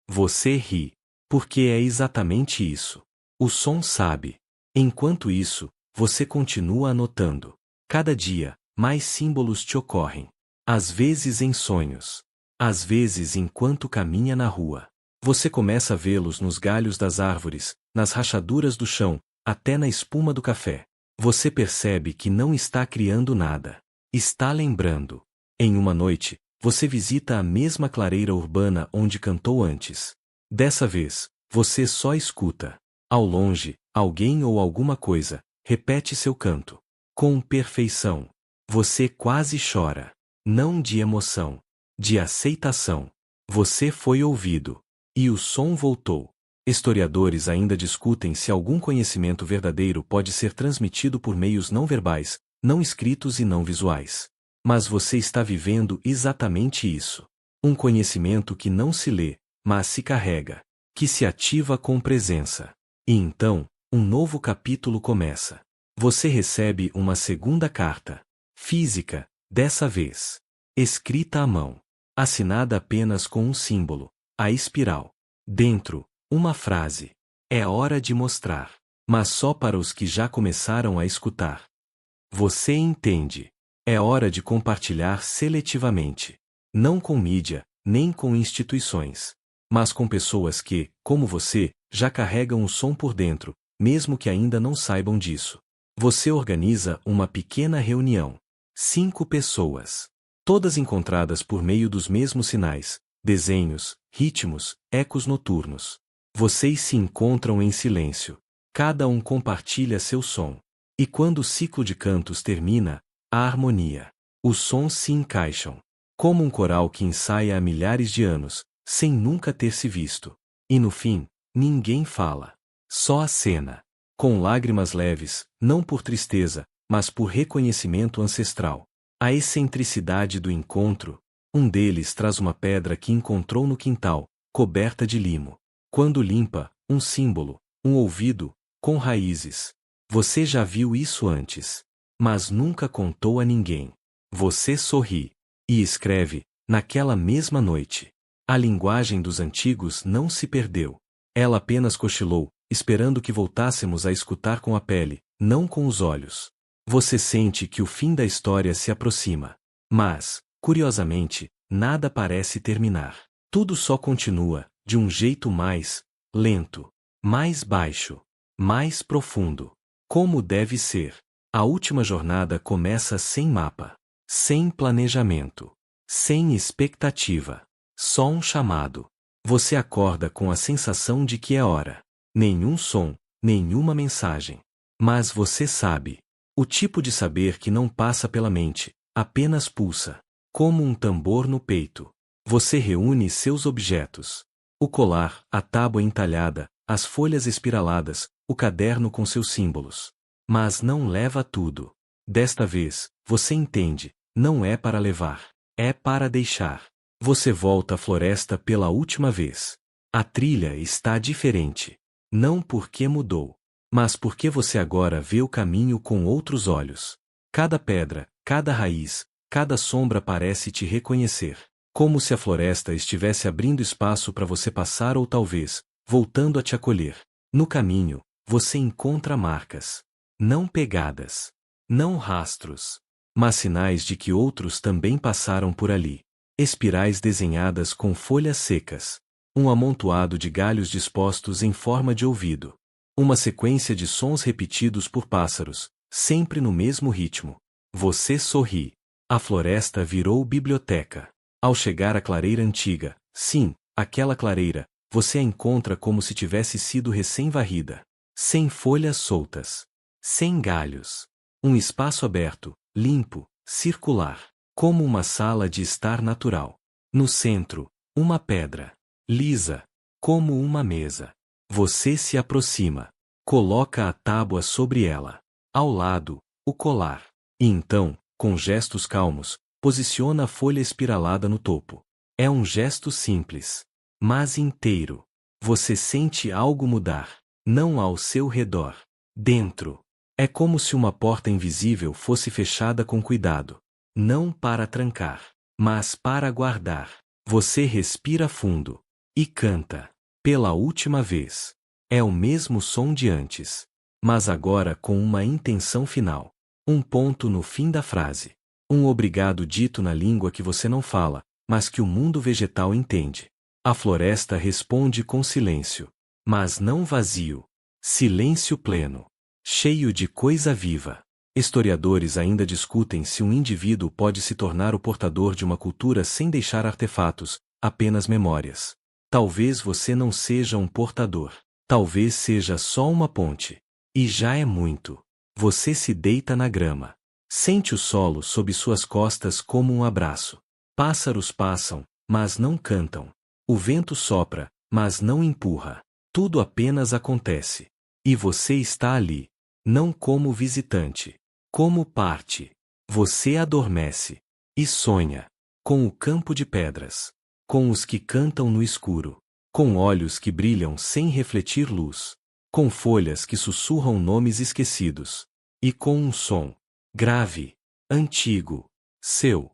Speaker 1: Você ri. Porque é exatamente isso. O som sabe. Enquanto isso, você continua anotando. Cada dia, mais símbolos te ocorrem. Às vezes em sonhos. Às vezes enquanto caminha na rua. Você começa a vê-los nos galhos das árvores, nas rachaduras do chão, até na espuma do café. Você percebe que não está criando nada. Está lembrando. Em uma noite, você visita a mesma clareira urbana onde cantou antes. Dessa vez, você só escuta. Ao longe, alguém ou alguma coisa repete seu canto. Com perfeição. Você quase chora. Não de emoção. De aceitação. Você foi ouvido. E o som voltou. Historiadores ainda discutem se algum conhecimento verdadeiro pode ser transmitido por meios não verbais, não escritos e não visuais. Mas você está vivendo exatamente isso. Um conhecimento que não se lê, mas se carrega. Que se ativa com presença. E então, um novo capítulo começa. Você recebe uma segunda carta. Física, dessa vez. Escrita à mão. Assinada apenas com um símbolo. A espiral. Dentro, uma frase. É hora de mostrar. Mas só para os que já começaram a escutar. Você entende. É hora de compartilhar seletivamente. Não com mídia, nem com instituições. Mas com pessoas que, como você, já carregam o som por dentro, mesmo que ainda não saibam disso. Você organiza uma pequena reunião. 5 pessoas. Todas encontradas por meio dos mesmos sinais, desenhos, ritmos, ecos noturnos. Vocês se encontram em silêncio. Cada um compartilha seu som. E quando o ciclo de cantos termina, a harmonia. Os sons se encaixam. Como um coral que ensaia há milhares de anos, sem nunca ter se visto. E no fim, ninguém fala. Só a cena. Com lágrimas leves, não por tristeza, mas por reconhecimento ancestral. A excentricidade do encontro. Um deles traz uma pedra que encontrou no quintal, coberta de limo. Quando limpa, um símbolo, um ouvido, com raízes. Você já viu isso antes, mas nunca contou a ninguém. Você sorri e escreve, naquela mesma noite. A linguagem dos antigos não se perdeu. Ela apenas cochilou, esperando que voltássemos a escutar com a pele, não com os olhos. Você sente que o fim da história se aproxima. Mas, curiosamente, nada parece terminar. Tudo só continua, de um jeito mais lento, mais baixo, mais profundo. Como deve ser. A última jornada começa sem mapa, sem planejamento, sem expectativa. Só um chamado. Você acorda com a sensação de que é hora. Nenhum som, nenhuma mensagem. Mas você sabe. O tipo de saber que não passa pela mente, apenas pulsa. Como um tambor no peito. Você reúne seus objetos. O colar, a tábua entalhada, as folhas espiraladas, o caderno com seus símbolos. Mas não leva tudo. Desta vez, você entende, não é para levar, é para deixar. Você volta à floresta pela última vez. A trilha está diferente. Não porque mudou, mas porque você agora vê o caminho com outros olhos. Cada pedra, cada raiz, cada sombra parece te reconhecer. Como se a floresta estivesse abrindo espaço para você passar ou talvez, voltando a te acolher. No caminho, você encontra marcas. Não pegadas. Não rastros. Mas sinais de que outros também passaram por ali. Espirais desenhadas com folhas secas. Um amontoado de galhos dispostos em forma de ouvido. Uma sequência de sons repetidos por pássaros, sempre no mesmo ritmo. Você sorri. A floresta virou biblioteca. Ao chegar à clareira antiga, sim, aquela clareira, você a encontra como se tivesse sido recém-varrida. Sem folhas soltas. Sem galhos. Um espaço aberto, limpo, circular. Como uma sala de estar natural. No centro, uma pedra. Lisa. Como uma mesa. Você se aproxima. Coloca a tábua sobre ela. Ao lado, o colar. E então, com gestos calmos, posiciona a folha espiralada no topo. É um gesto simples, mas inteiro. Você sente algo mudar. Não ao seu redor. Dentro. É como se uma porta invisível fosse fechada com cuidado. Não para trancar, mas para guardar. Você respira fundo. E canta. Pela última vez. É o mesmo som de antes. Mas agora com uma intenção final. Um ponto no fim da frase. Um obrigado dito na língua que você não fala, mas que o mundo vegetal entende. A floresta responde com silêncio. Mas não vazio. Silêncio pleno. Cheio de coisa viva. Historiadores ainda discutem se um indivíduo pode se tornar o portador de uma cultura sem deixar artefatos, apenas memórias. Talvez você não seja um portador. Talvez seja só uma ponte. E já é muito. Você se deita na grama. Sente o solo sob suas costas como um abraço. Pássaros passam, mas não cantam. O vento sopra, mas não empurra. Tudo apenas acontece. E você está ali. Não como visitante. Como parte. Você adormece. E sonha. Com o campo de pedras. Com os que cantam no escuro. Com olhos que brilham sem refletir luz. Com folhas que sussurram nomes esquecidos. E com um som. Grave. Antigo. Seu.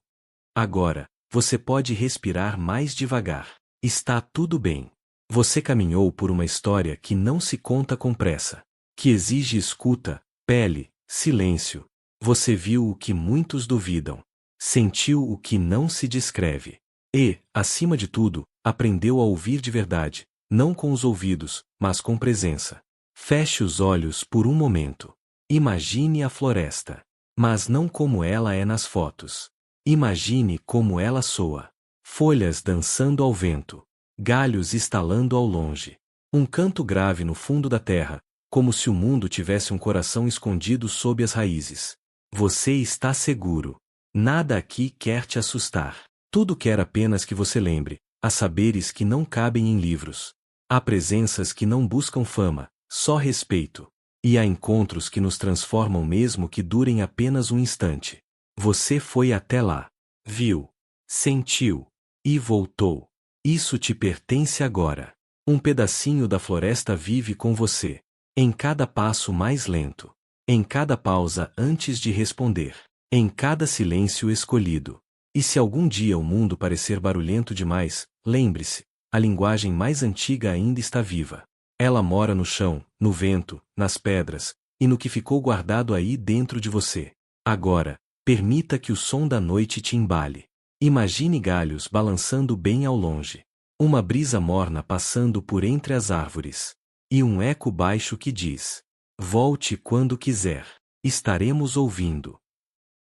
Speaker 1: Agora, você pode respirar mais devagar. Está tudo bem. Você caminhou por uma história que não se conta com pressa. Que exige escuta, pele, silêncio. Você viu o que muitos duvidam. Sentiu o que não se descreve. E, acima de tudo, aprendeu a ouvir de verdade, não com os ouvidos, mas com presença. Feche os olhos por um momento. Imagine a floresta. Mas não como ela é nas fotos. Imagine como ela soa. Folhas dançando ao vento. Galhos estalando ao longe. Um canto grave no fundo da terra, como se o mundo tivesse um coração escondido sob as raízes. Você está seguro. Nada aqui quer te assustar. Tudo quer apenas que você lembre. Há saberes que não cabem em livros. Há presenças que não buscam fama, só respeito. E há encontros que nos transformam mesmo que durem apenas um instante. Você foi até lá. Viu. Sentiu. E voltou. Isso te pertence agora. Um pedacinho da floresta vive com você. Em cada passo mais lento. Em cada pausa antes de responder. Em cada silêncio escolhido. E se algum dia o mundo parecer barulhento demais, lembre-se, a linguagem mais antiga ainda está viva. Ela mora no chão, no vento, nas pedras, e no que ficou guardado aí dentro de você. Agora, permita que o som da noite te embale. Imagine galhos balançando bem ao longe. Uma brisa morna passando por entre as árvores. E um eco baixo que diz: volte quando quiser. Estaremos ouvindo.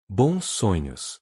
Speaker 1: Bons sonhos.